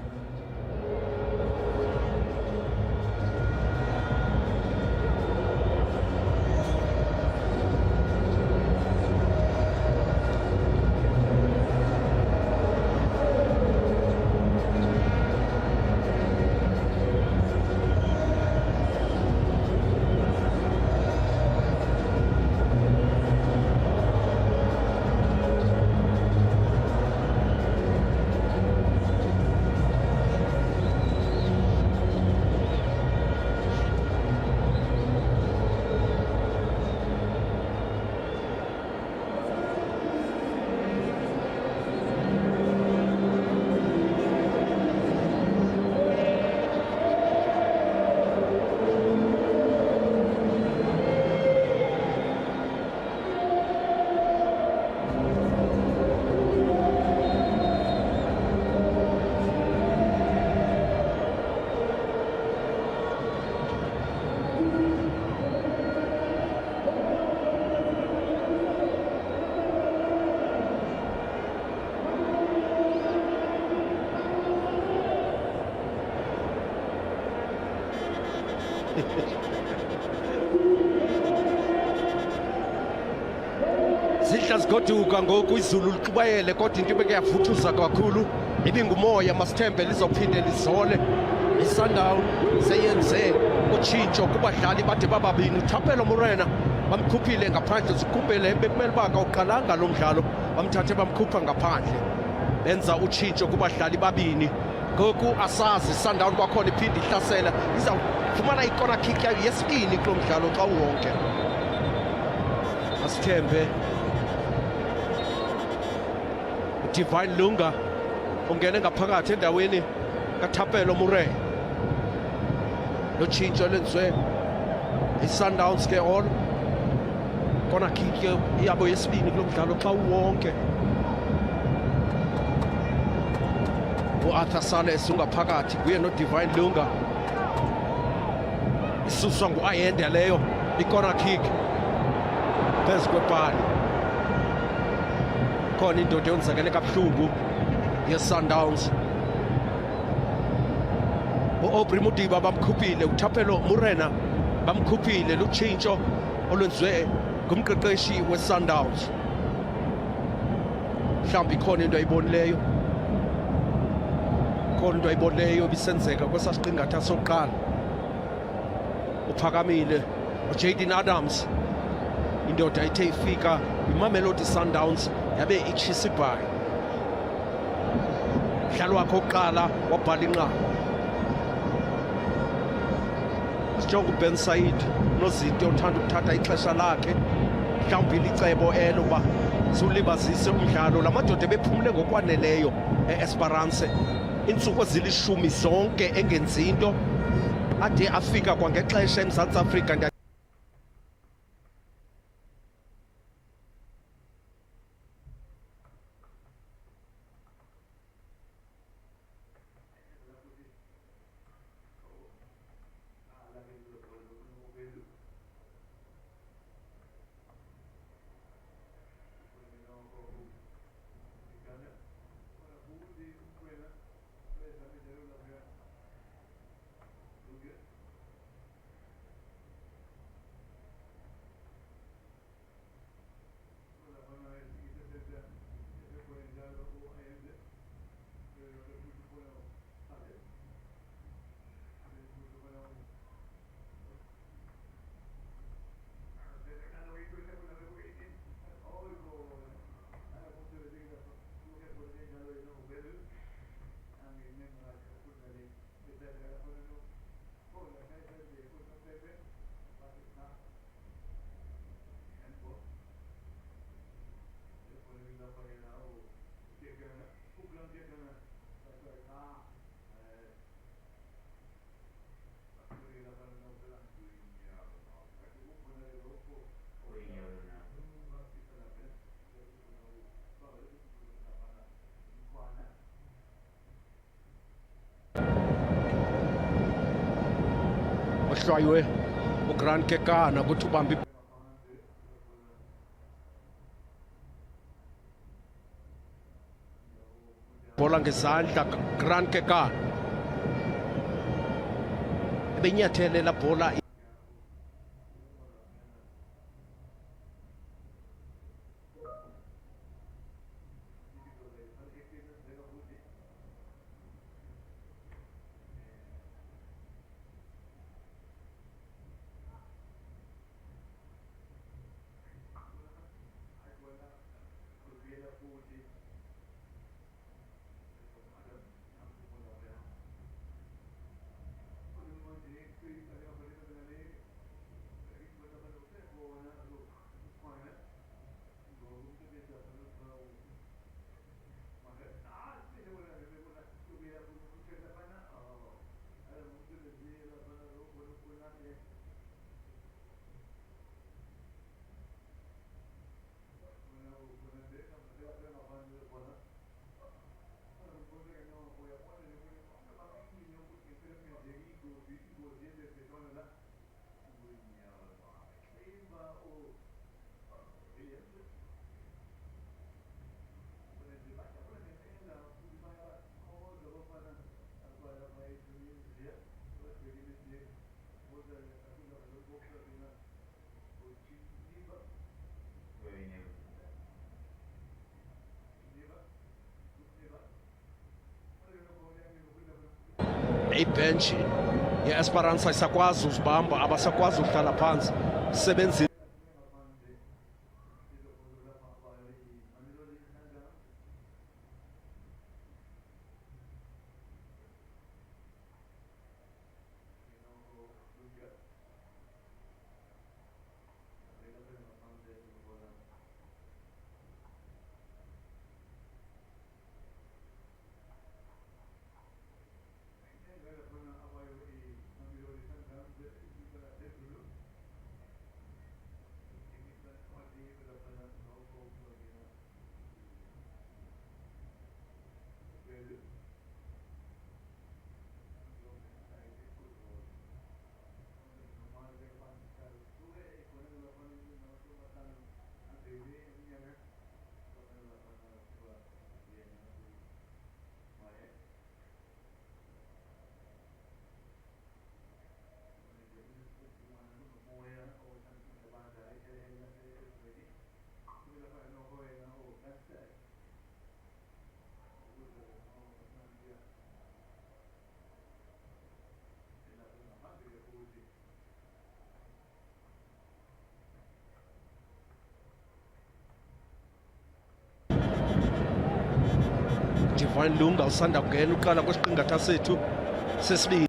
zidla zigoduka ngoku izulu lixubayele kodwa into ibeke yavuthuza kakhulu ibingumoya masithembe lizophinde lizole iSundown seyenze utshintsho kubadlali bade bababini uThapelo Morena bamkhuphile ngaphandle zikhumbele bekumele uba kawuqalanga lo mdlalo bamthathe bamkhupha ngaphandle benza utshintsho kubadlali babini ngoku asazi iSundown kwakhona iphinde ihlasela izawufumana ikona kick yayo yesibini kulo mdlalo xa uwonke masithembe Divine Lunga ungene ngaphakathi endaweni kaThapelo Morena lo tshintsho lenziwe iSundowns ke on kona kick yabo yesibini kulo mdlalo xa uwonke uArthur Sales ungaphakathi kuye noDivine Lunga isuswa nguAyenda leyo ikona kick phezu kwepali khona indoda yonzakele kabuhlungu yeSundowns uAubrey Mudiba bamkhuphile uThapelo Morena bamkhuphile lutshintsho olwenziwe ngumqeqeshi weSundowns mhlawumbi khona into ayibonileyo bisenzeka kwesasiqingatha sokuqala uphakamile uJayden Adams indoda ithe ifika iMamelodi Sundowns yabe itshisa ibhayi mdlalo wakhe oqala wabhala inqaku sijonga uBen Said nozinto othanda ukuthatha ixesha lakhe mhlawumbi licebo elo uba siwulibazise umdlalo la madoda bephumule ngokwaneleyo eEsperance intsuku ezilishumi zonke engenzi into ade afika kwangexesha eMzantsi Afrika ohlwaywe uGrant Kekana ukuthi ubambe bola ngezandla Grant Kekana ebenyathele la bola ibhenshi ye-Esperance ayisakwazi uzibamba, abasakwazi ukuhlala phansi sebenzile. Divine Lunga usanda kungena uqala kwesiqingatha sethu sesibili.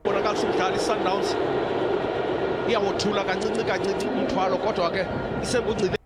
Bonakalisa umdlali Sundowns iyawothula kancinci kancinci umthwalo kodwa ke isengungcile.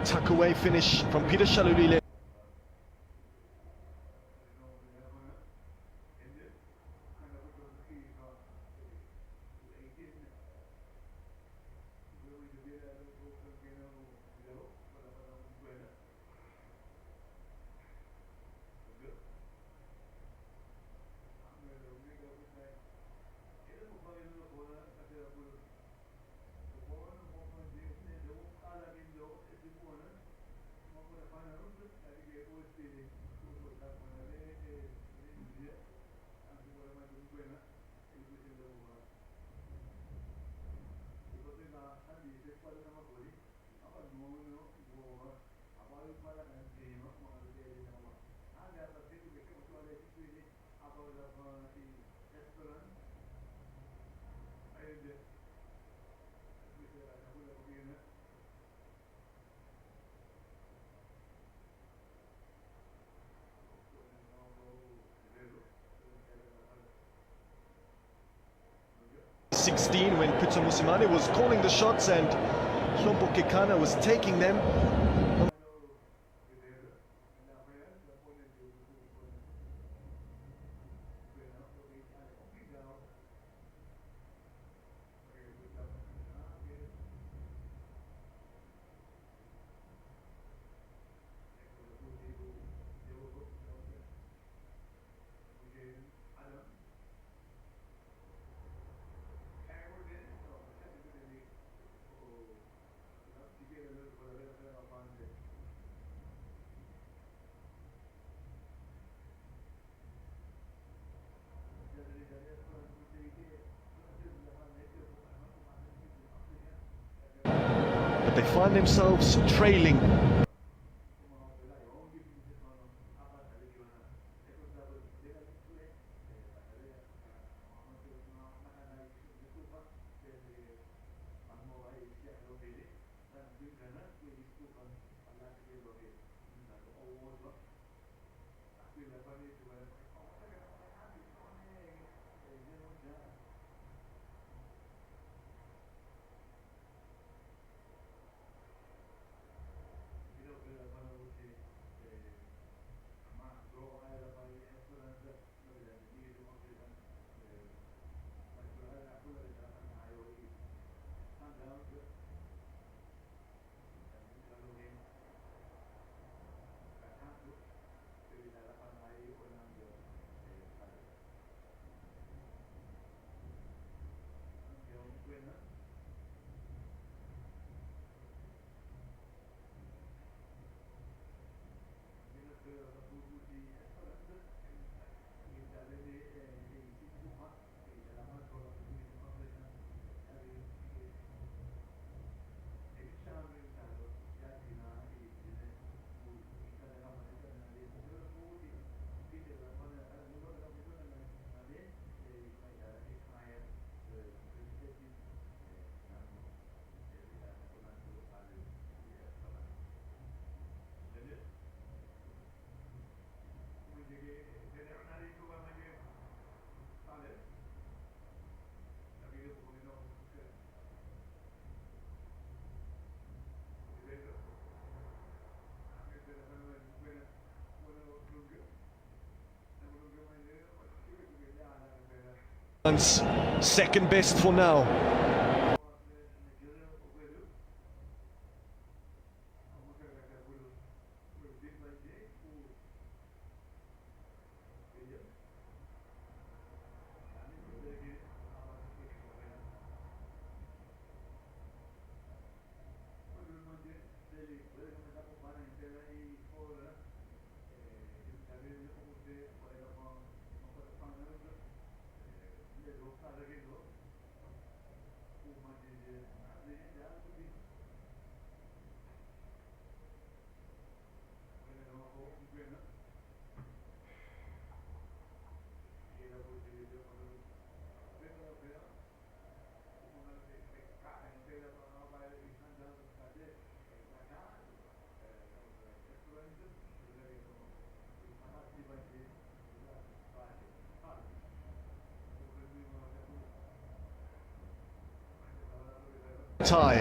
tuck away finish from Peter Shalulile. When Pizzo Musimane was calling the shots and Hlompo Kekana was taking them. But they find themselves trailing. Second best for now. Tie.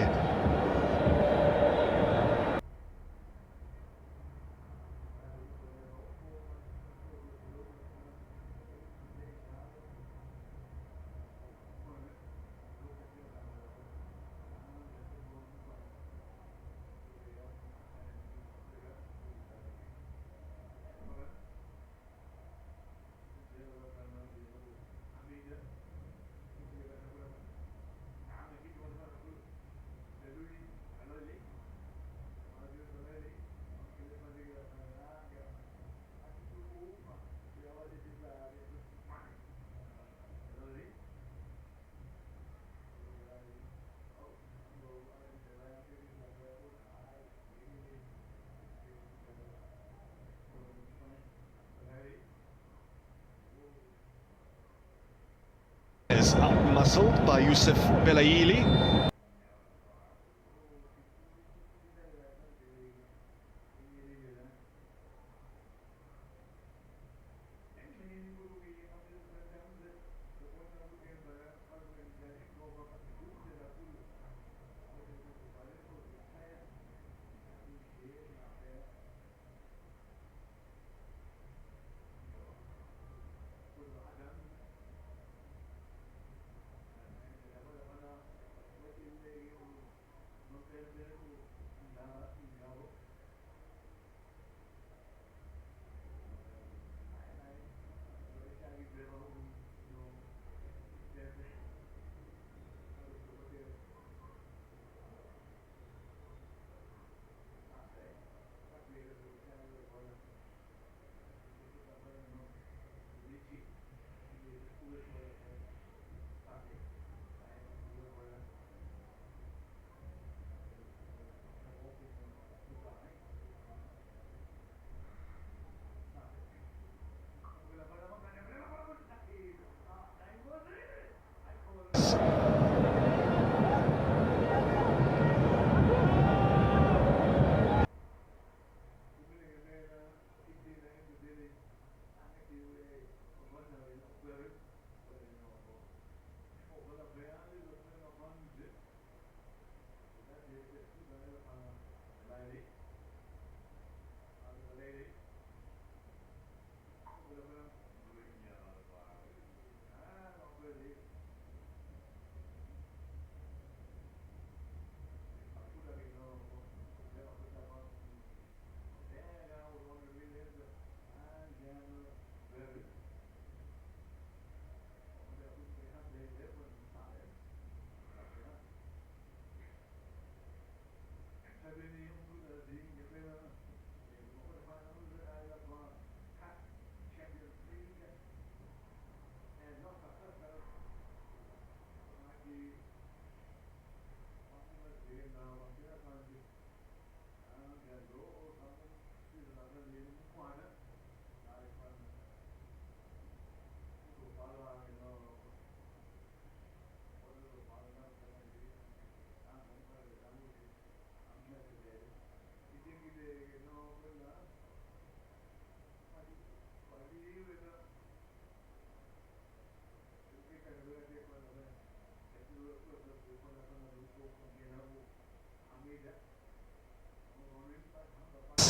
is out-muscled by Youssef Belaili.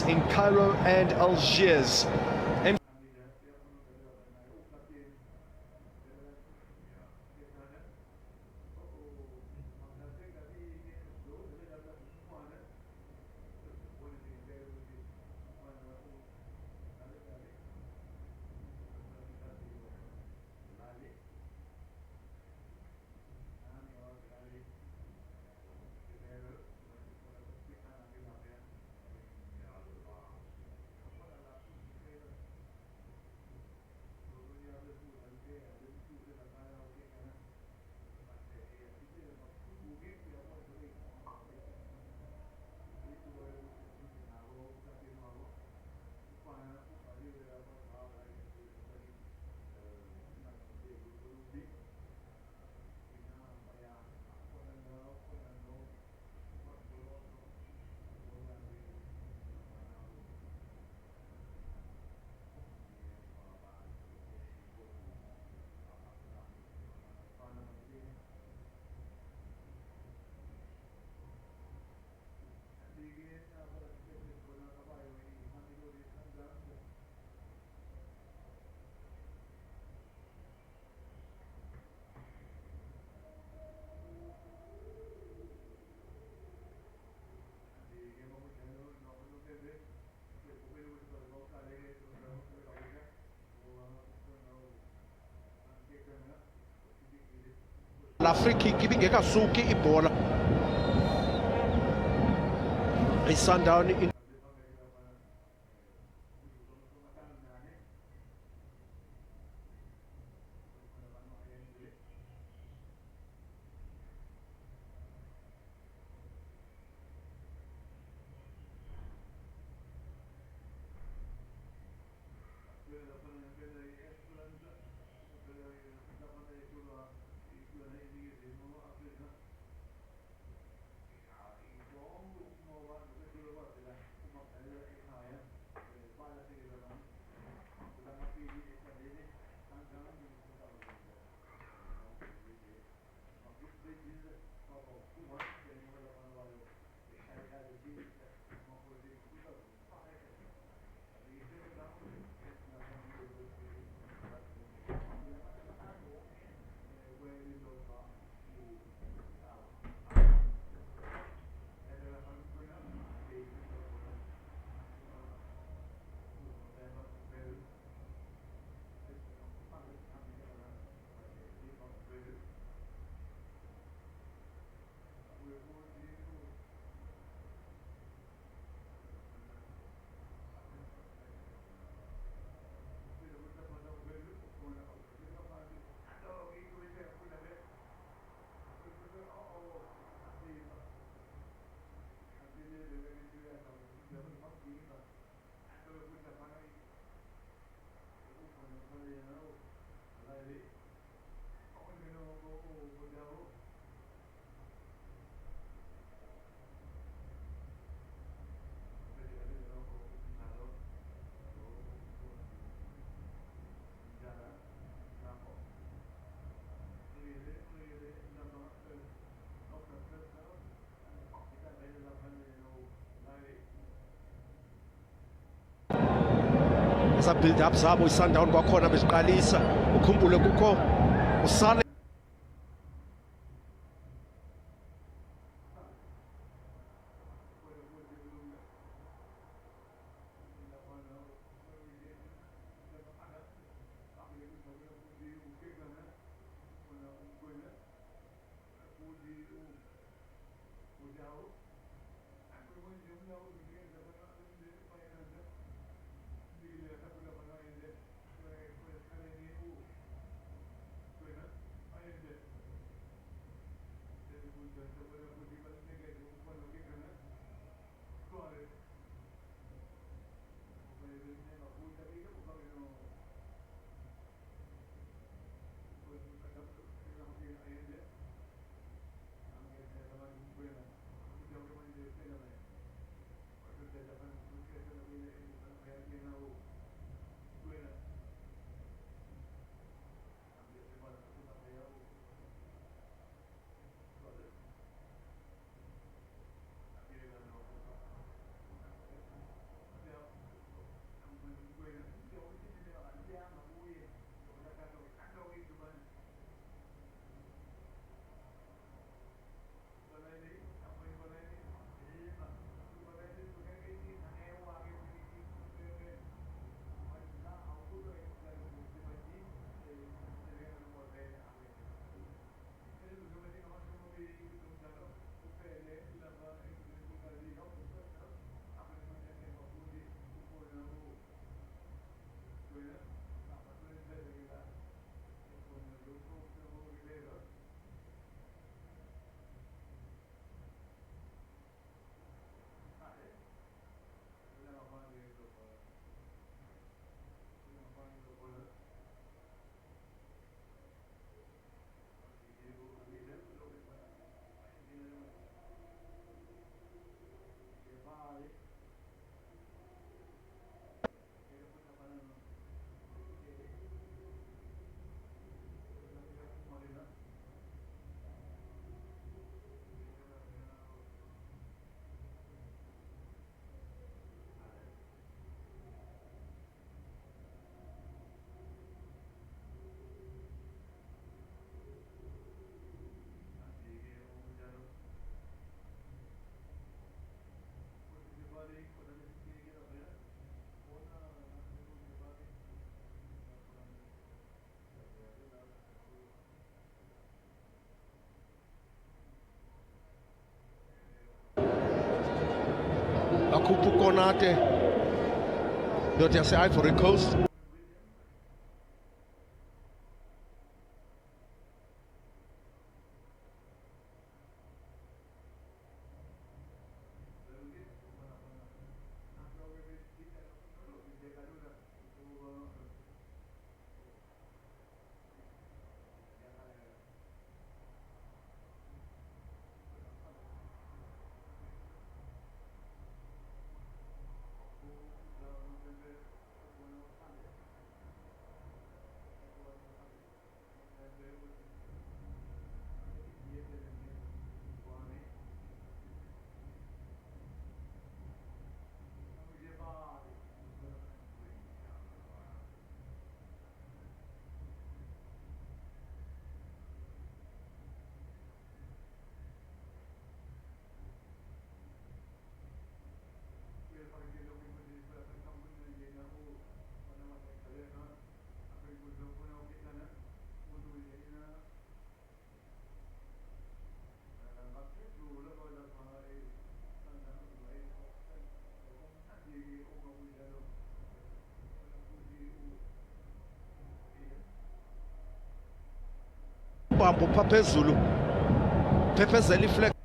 In Cairo and Algiers. la free kick ibingekasuki ibhola iSundown esa build up zabo iSundowns kwakhona beziqalisa ukhumbule kukho usale Akupu Konate ndothi yase-Ivory Coast. imbambo pha phezulu phephezela iflag.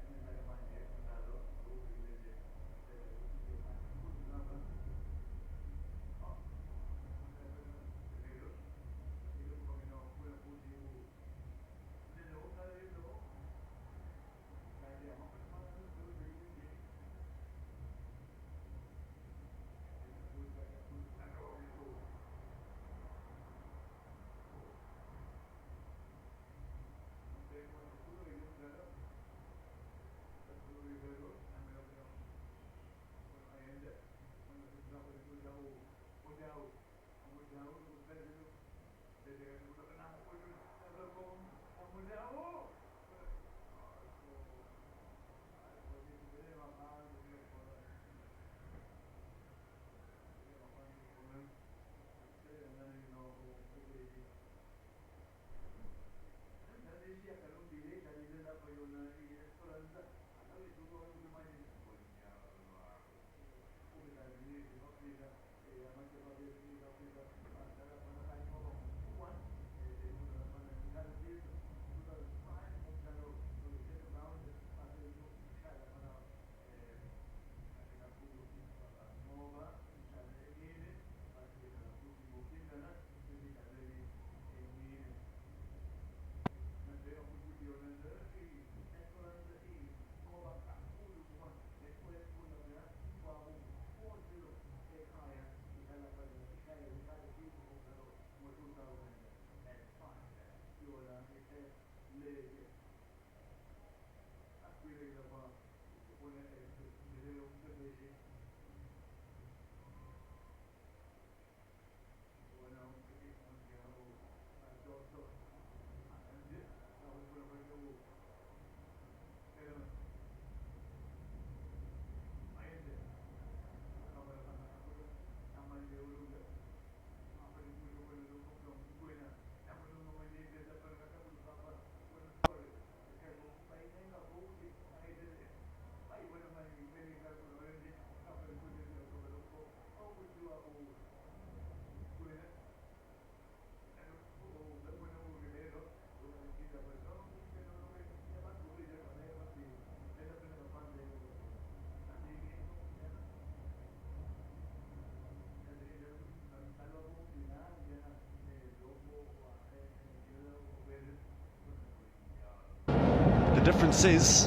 The difference is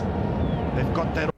they've got that.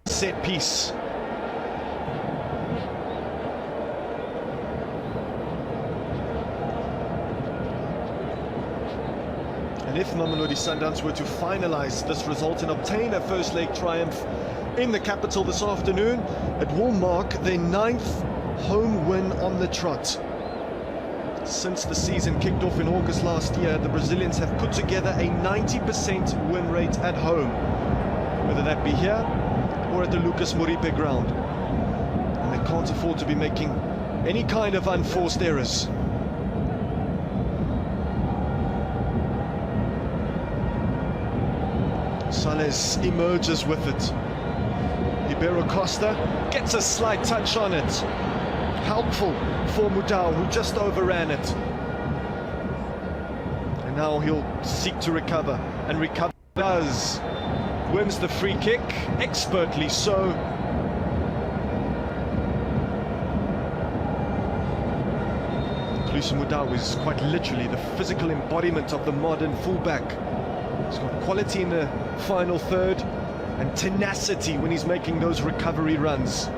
Set piece. And if Mamelodi Sundowns were to finalize this result and obtain a first leg triumph in the capital this afternoon, it will mark their 9th home win on the trot. Since the season kicked off in August last year, the Brazilians have put together a 90% win rate at home, whether that be here or at the Lucas Moripe ground. And they can't afford to be making any kind of unforced errors. Sales emerges with it. Ribeiro Costa gets a slight touch on it. Helpful for Mudau, who just overran it. And now he'll seek to recover, and recover does. Wins the free kick, expertly so. Cluse Mudau is quite literally the physical embodiment of the modern fullback. He's got quality in the final third and tenacity when he's making those recovery runs.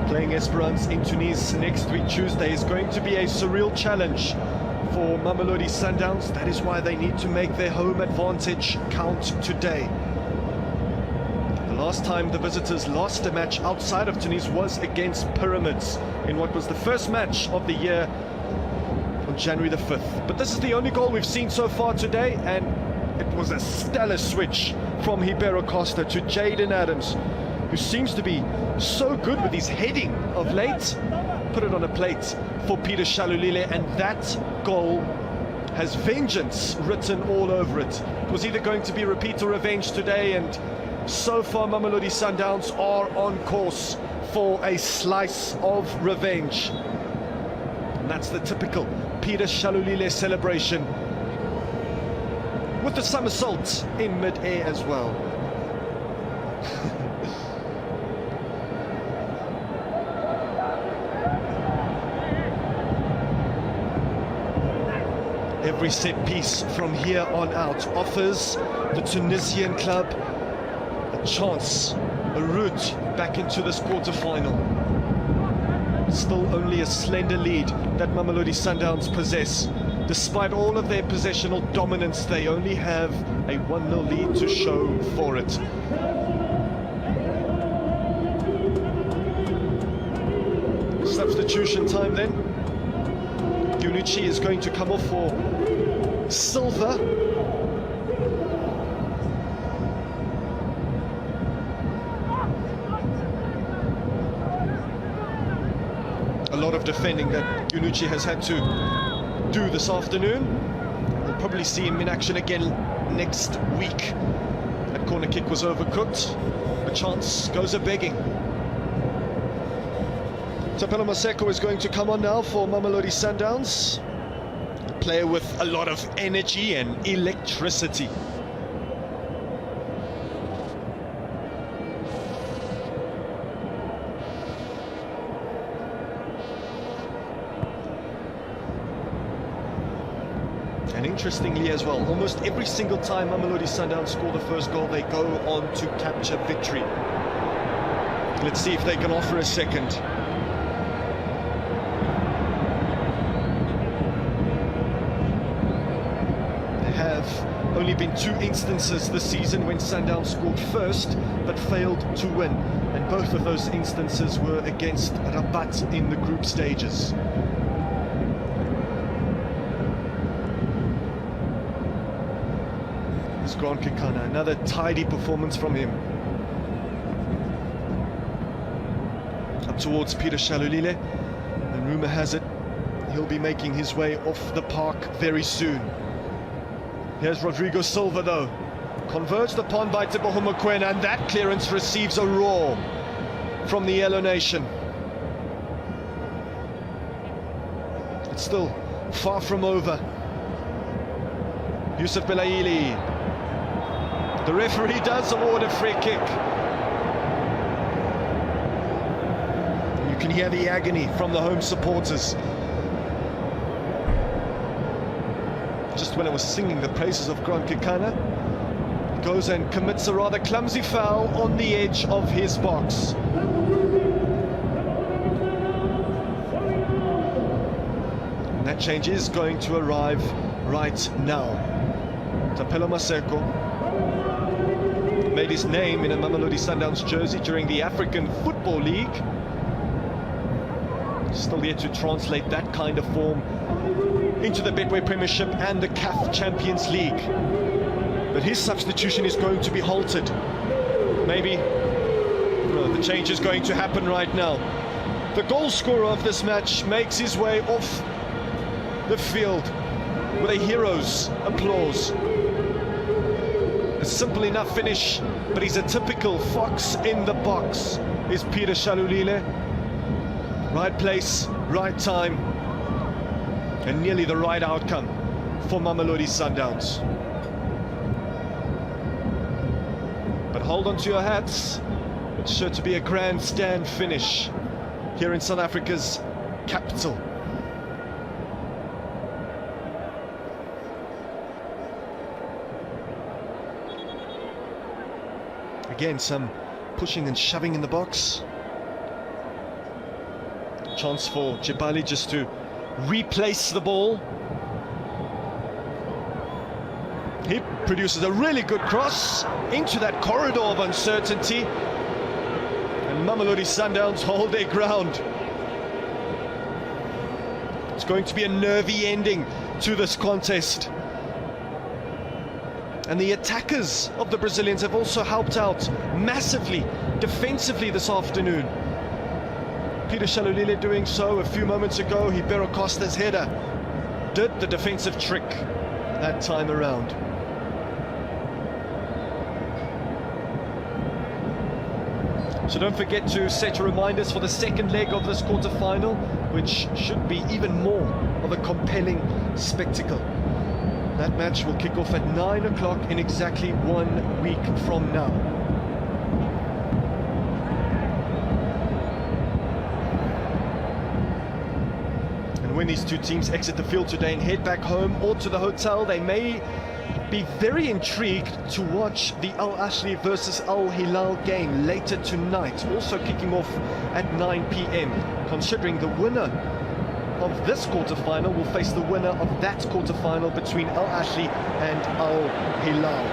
Playing Esperance in Tunis next week Tuesday is going to be a surreal challenge for Mamelodi Sundowns. That is why they need to make their home advantage count today. The last time the visitors lost a match outside of Tunis was against Pyramids in what was the first match of the year on January the 5th. But this is the only goal we've seen so far today, and it was a stellar switch from Ribeiro Costa to Jaden Adams, who seems to be so good with his heading of late. Put it on a plate for Peter Shalulile, and that goal has vengeance written all over it. It was either going to be repeat or revenge today, and so far Mamelodi Sundowns are on course for a slice of revenge. And that's the typical Peter Shalulile celebration, with the somersault in mid-air as well. Every set piece from here on out offers the Tunisian club a chance, a route back into this quarter-final. Still only a slender lead that Mamelodi Sundowns possess. Despite all of their possessional dominance, they only have a 1-0 lead to show for it. Substitution time then. Giunucci is going to come off for Silva. A lot of defending that Giunucci has had to do this afternoon. We'll probably see him in action again next week. That corner kick was overcooked. A chance goes a-begging. Tapelo Maseko is going to come on now for Mamelodi Sundowns. A player with a lot of energy and electricity. And interestingly as well, almost every single time Mamelodi Sundowns score the first goal, they go on to capture victory. Let's see if they can offer a second. Only been 2 instances this season when Sundowns scored first but failed to win, and both of those instances were against Rabat in the group stages. It's Grant Kekana, another tidy performance from him. Up towards Peter Shalulile, and rumour has it he'll be making his way off the park very soon. Here's Rodrigo Silva though, converged upon by Teboho Mokoena, and that clearance receives a roar from the Yellow Nation. It's still far from over. Yusuf Belaili. The referee does award a free kick. You can hear the agony from the home supporters. Just when it was singing the praises of Grant Kekana, goes and commits a rather clumsy foul on the edge of his box. And that change is going to arrive right now. Tapelo Maseko made his name in a Mamelodi Sundowns jersey during the African Football League. Still yet to translate that kind of form into the Betway Premiership and the CAF Champions League. But his substitution is going to be halted. Maybe the change is going to happen right now. The goal scorer of this match makes his way off the field with a hero's applause. A simple enough finish, but he's a typical fox in the box, is Peter Shalulile. Right place, right time, and nearly the right outcome for Mamelodi Sundowns. But hold on to your hats, it's sure to be a grandstand finish here in South Africa's capital. Again, some pushing and shoving in the box. Chance for Jebali just to replace the ball. He produces a really good cross into that corridor of uncertainty. And Mamelodi Sundowns hold their ground. It's going to be a nervy ending to this contest. And the attackers of the Brazilians have also helped out massively defensively this afternoon. Peter Shalulile doing so a few moments ago. Ribeiro Costa's header did the defensive trick that time around. So don't forget to set your reminders for the second leg of this quarter-final, which should be even more of a compelling spectacle. That match will kick off at 9 o'clock in exactly 1 week from now. And when these two teams exit the field today and head back home or to the hotel, they may be very intrigued to watch the Al Ahly versus Al Hilal game later tonight, also kicking off at 9 p.m, considering the winner of this quarter-final will face the winner of that quarter-final between Al Ahly and Al Hilal.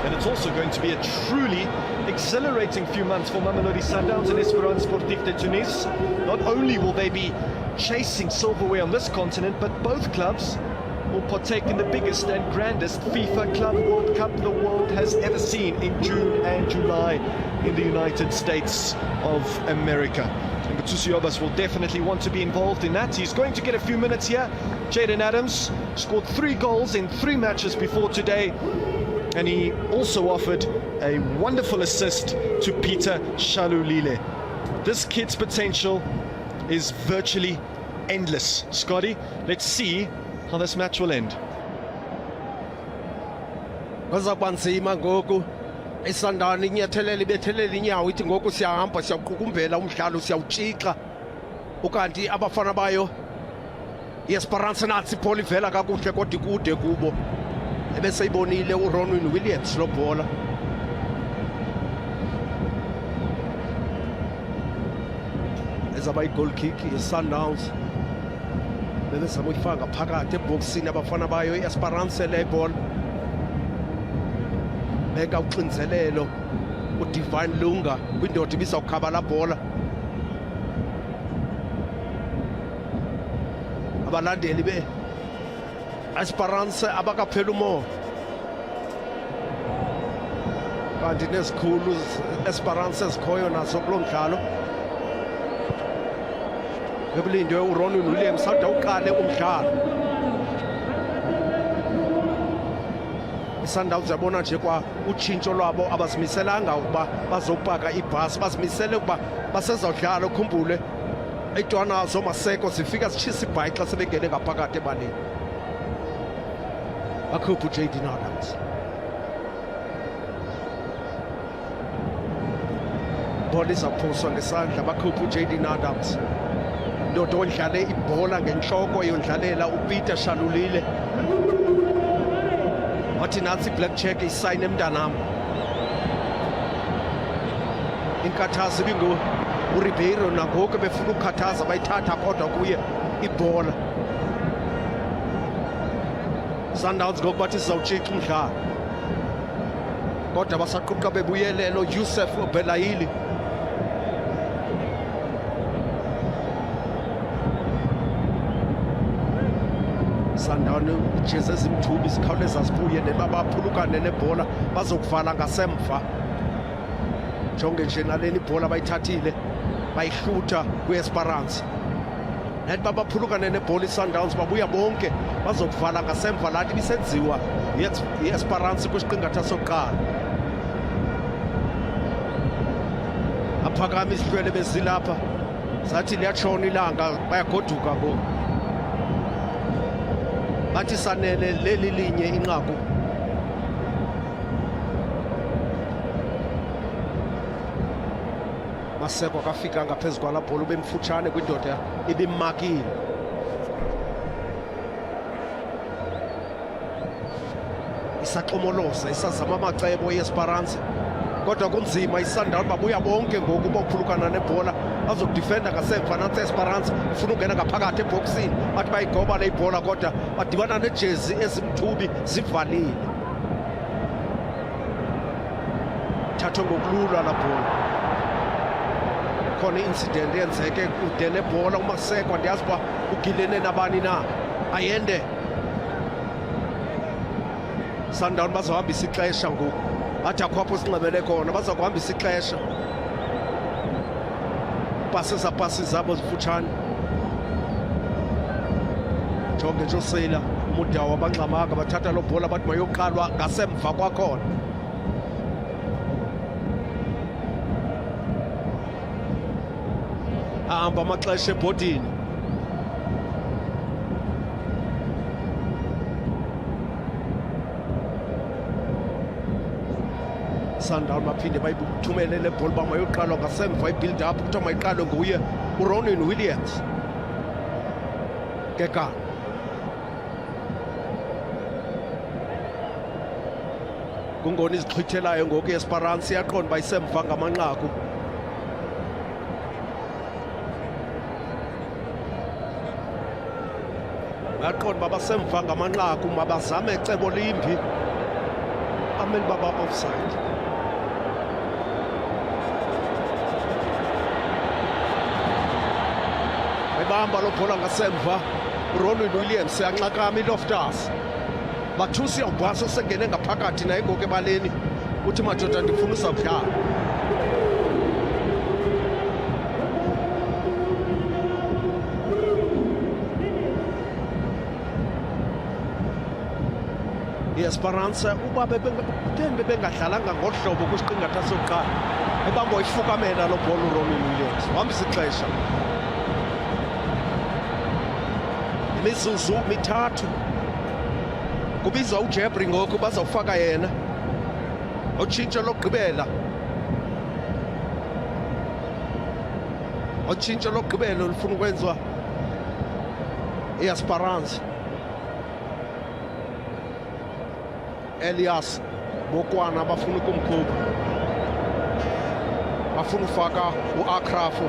And it's also going to be a truly exhilarating few months for Mamelodi Sundowns and Esperance de Tunis. Not only will they be chasing silverware on this continent, but both clubs will partake in the biggest and grandest FIFA Club World Cup the world has ever seen in June and July in the United States of America. And Butusiobas will definitely want to be involved in that. He's going to get a few minutes here. Jaden Adams scored 3 goals in 3 matches before today, and he also offered a wonderful assist to Peter Shalulile. This kid's potential is virtually endless. Scotty, let's see how this match will end. Kwazabanzima ngoku isandani inyathelela ibethelela inyawo ithi ngoku siyahamba siyaqukumbela umdlalo siyawutshixa ukanti abafana bayo Esperance nathi Paul ivela kakuhle kodwa kude kubo ebeseyibonile uRonwin Williams lo bhola ezaba i-goal kick ye-Sundowns bebezama ukuyifaka phakathi eboxini abafana bayo i-Esperance le ball beka uxinzelelo uDivine Lunga kwindoda ibizawukhaba la bhola abalandeli be Esperance abakaphela umoya kanti nezikhulu Esperance ezikhoyo naso kulo mdlalo bekulindwe uRonwin Williams sada uqale umdlalo iSundowns yabona nje kwa utshintsho lwabo abazimiselanga ukuba bazopaka ibhasi bazimisele ukuba basezawudlala ukhumbule etwana zomaseko zifika zitshisa ibhayiki xa sebengene ngaphakathi ebaleni bakhupha uJaden Adams bhola izaphoswa ngesandla bakhupha uJaden Adams ndodo odlale ibhola ngenhloko yondlalela uPeter Shalulile wathi nansi black check isayine emntanami inkathazo bingo uRibeiro nangoku befuna ukukhathaza bayithatha kodwa kuye ibhola Sundowns ngoku bathi sizawutshixa umdlalo kodwa basaquqa bebuyelelo Yusuf Belayili Sundowns ijezi ezimthubi sikhawuleza sibuye nebabaphulukane nebhola bazokuvala ngasemva jonge nje naleni ibhola bayithathile bayihlutha kwi-Esperance nathi babaphulukane nebhola iSundowns babuya bonke bazokuvala ngasemva lathi bisenziwa i-Esperance kwisiqingatha sokuqala aphakama isihlwele bezilapha sathi liyatshona ilanga bayagoduka ngoku bathi sanele leli linye inqaku Maseko akafika ngaphezulu kwala bhola ubemfutshane kwindoda ibimmakile isaxomoloza isazama amacebo yeSperance kodwa kunzima iSundowns babuya bonke ngoku bokuphulukana nebhola azokudifenda ngasemva nansi Esperance ufuna ukungena ngaphakathi eboxini bathi bayigoba le ibhola kodwa badibana nejezi ezimthubi zivalile thathwe ngokulula la bhola khona i-incident yenzeke kude nebhola uMasekwa ndiyazi uba ugilene nabani na ayende Sundowns bazohambisa ixesha ngoku athi akho apho sinxibele khona bazokuhambisa ixesha pasi zabo zifutshane jonge nje usila umudawo abangxamanga bathatha lo bhola bathi mayoqalwa ngasemva kwakhona ahamba amaxesha ebhodini Sundowns baphinde bayithumele le bhola uba mayoqalwa ngasemva i-build up kuthiwa mayiqalwe nguye uRonin Williams Kekana kungona izixhwithelayo ngoku i-Esperance iyaqonda uba isemva ngamanqaku bayaqonda uba basemva ngamanqaku mabazame ecebo limbi ameli baba offside ebamba lo bhola ngasemva uRonin Williams yanxakama iLoftus bathusi yawubhaso sengene ngaphakathi naye ngoku ebaleni uthi madoda ndifuna uzawudlala i-Esperance uba bebengadlalanga ngohlobo kwisiqingatha sokuqala ebamba ifukamela lo bhola uRonin Williams wahambisa ixesha imizuzu mithathu kubizwa uJabri ngoku bazawufaka yena otshintsho lokugqibela lufuna ukwenziwa i-Esperance Elias Bokwana bafuna ukumkhupha bafuna ufaka uAkraf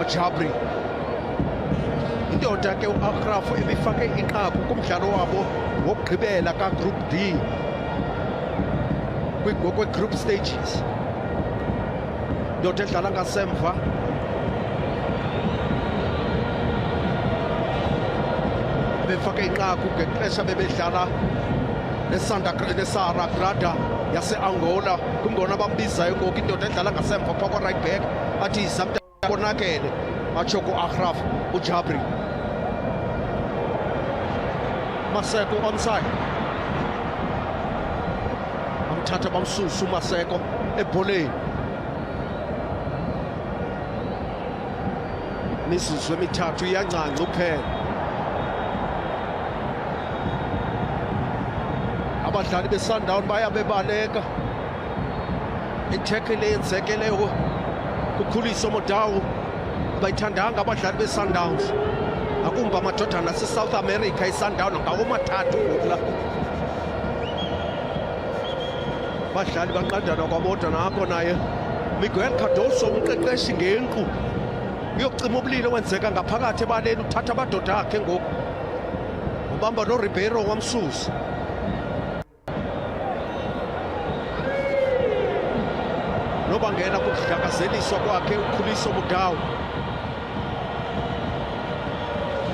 uJabri indoda ke uAkraf ebefake inqaku kumdlalo wabo wokugqibela kaGroup D kwi-group stages indoda edlala ngasemva befake inqaku ngexesha bebedlala nesara grada yase-Angola kungona bambizayo ngoku indoda edlala ngasemva phaa kwa-right back athi izamntu bonakele atsho ku-Akraf uJabri Maseko onside bamthatha bamsusa uMaseko ebholeni imizuzu emithathu iyancanca uphela abadlali beSundowns baya bebaleka ithekile eyenzekeleyo kukhuliso Modawu abayithandanga abadlali beSundowns akumba amadodana ase-South America iSundowns ngawo mathathu ngokula abadlali banqandana kwabodwa nakho naye Miguel Cardoso umqeqeshi ngenqu uyocima ubulili owenzeka ngaphakathi ebaleni uthatha amadoda akhe ngoku ubamba noRibeiro wamsusa nobangena kudlakazeliswa kwakhe ukhuliso Modawu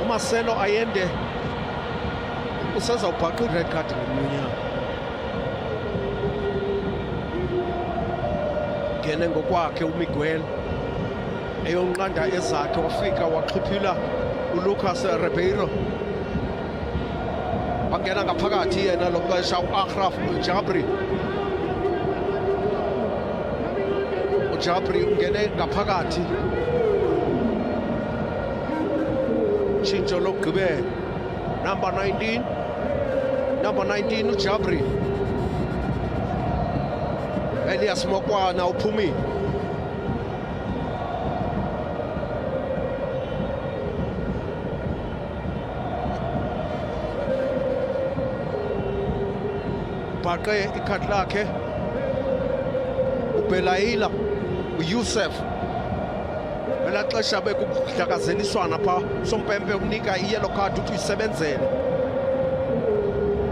uMarcelo Ayende usazawubhaqa i-red card ngomnyama ngene ngokwakhe uMiguel eyonqanda ezakhe wafika waxhuphula uLucas Ribeiro bangena ngaphakathi yena lo xesha uAkraf uJabri ungene ngaphakathi tshintsho lokugqibela number 19 uJabri Elias Mokwana uphumile ubhaqe ikhadi lakhe uBelaila uYusuf ngela xesha bekudlakazeliswana pha Sompempe unika i-yellow card uthi uyisebenzele.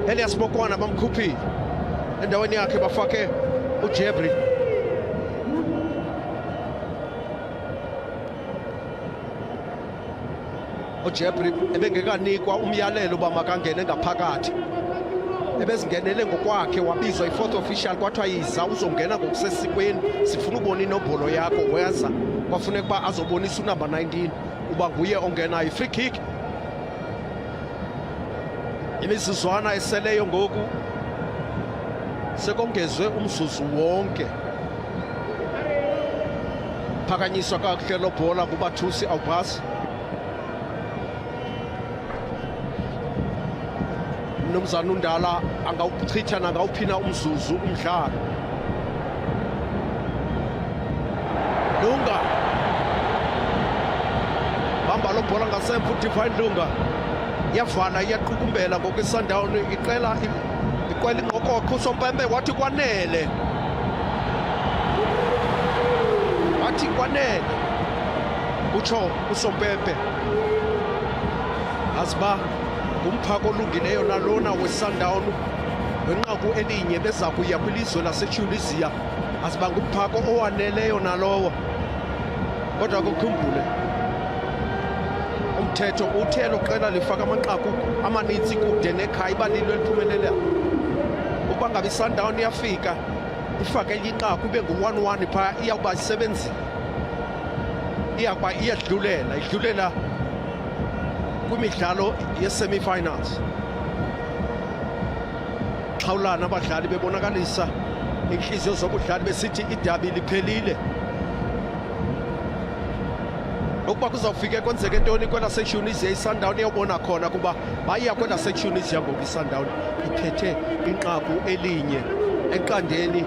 Elias Mokwana bamkhuphile endaweni yakhe bafake uJebri. uJebri ebengekanikwa umyalelo uba makangene ngaphakathi, ebezingenele ngokwakhe, wabizwa i-fourth official kwathiwa yiza uzongena ngokusesikweni, sifuna ubona inobholo yakho. Weza kwafuneka uba azobonisa unumber 19 uba nguye ongenayo. Free kick, imizuzwana eseleyo ngoku, sekongezwe umzuzu wonke. Phakanyiswa kakuhle lo bhola kubathusi awubhasi. Mnumzana uNdala angawuchitha nangawuphina umzuzu umdlalo. Lunga bamba lo bhola ngasemva uDivine Lunga, yavala iyaqukumbela ngoku iSundowns iqela ingqokokho. uSompempe wathi kwanele, utsho uSompempe. Aziba ngumphako olungileyo nalona weSundowns wenqaku elinye beza kuya kwilizwe laseTunisia. Aziba ngumphako owaneleyo nalowo, kodwa kukhumbule umthetho uthe elo qela lifaka amanqaku amanintsi kude nekhaya iba lilo eliphumelelayo. Ukuba ngabe iSundowns iyafika ifake elinye inqaku ibe ngu-1-1 phaa, iyawuba isebenzile, idlulela kwimidlalo ye-semi-finals. Xhawulana abadlali bebonakalisa inhliziyo zobudlali besithi idabi liphelile. Ukuba kuzawufike kwenzeke ntoni kwelaseTunisia, iSundowns iyawubona khona kuba baya kwelaseTunisia ngoku iSundowns iphethe inqaku elinye eqandeni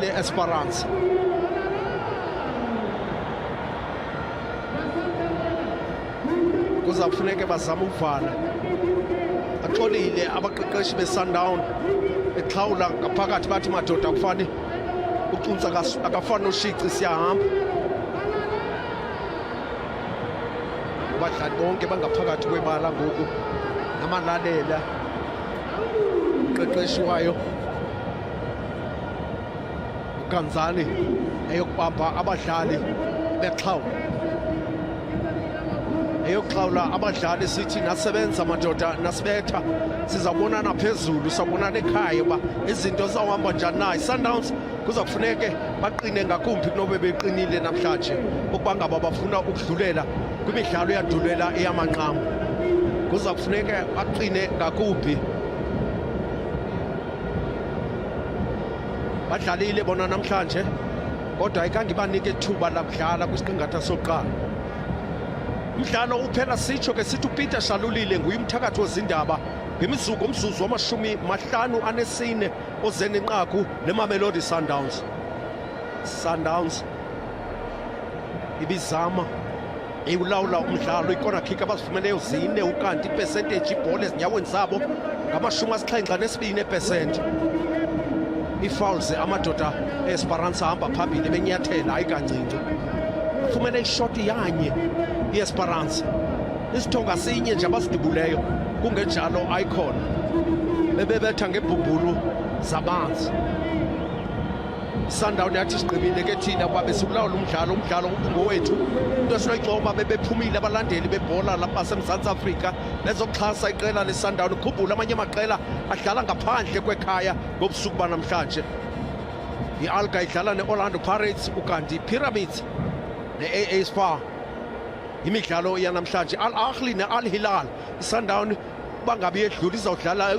le-Esperance. Kuzawufuneke bazame uvala. Axolile abaqeqeshi beSundowns exhawula ngaphakathi, bathi madoda akufani uCunsa akafani noShici, siyahamba. Abadlali bonke bangaphakathi kwebala ngoku namalalela uqeqeshi wayo uKanzani eyokubamba abadlali eyokuxhawula abadlali, sithi nasebenza madoda, nasibetha sizabonana phezulu, sabonana ekhaya uba izinto zizawuhamba njani na. iSundowns kuza kufuneke baqine ngakumbi kunobe beqinile namhlanje, ukuba ngaba bafuna ukudlulela kwimidlalo eyadulela eyamanqamu. Kuza kufuneke baqine ngakumbi. Badlalile bona namhlanje, kodwa ayikhange ibanike ithuba lakudlala kwisiqingatha sokuqala. Umdlalo uphela sitsho ke sithi uPeter Shalulile nguye umthakathi wezindaba ngomzuzu wama-54 oze nenqaku leMamelodi Sundowns. Sundowns ibizama iwulawula umdlalo, ikona kick abazifumeleyo 4, ukanti ipercentage ibhola ezinyaweni zabo ngama-72%. Ifouls amadoda e-Esperance ahamba phambili benyathela, hayi kancinci. Ufumene ishoti yanye i-Esperance, isithonga sinye nje abasidibuleyo, kungenjalo icon bebebetha ngebhumbulu zamanzi. iSundowns yathi sigqibile ke thina kuba besiwulawula umdlalo ngowethu. Into esinoyixoma bebephumile abalandeli bebhola lapha baseMzantsi Afrika bezokuxhasa iqela leSundowns. Ukhumbula amanye amaqela adlala ngaphandle kwekhaya ngobusuku banamhlanje. I-Alga idlala ne-Orlando Pirates, ukanti i-Pyramids ne-AA Spar imidlalo yanamhlanje. Al Ahly ne-Al Hilal, iSundowns bangabi yedlula izawudlala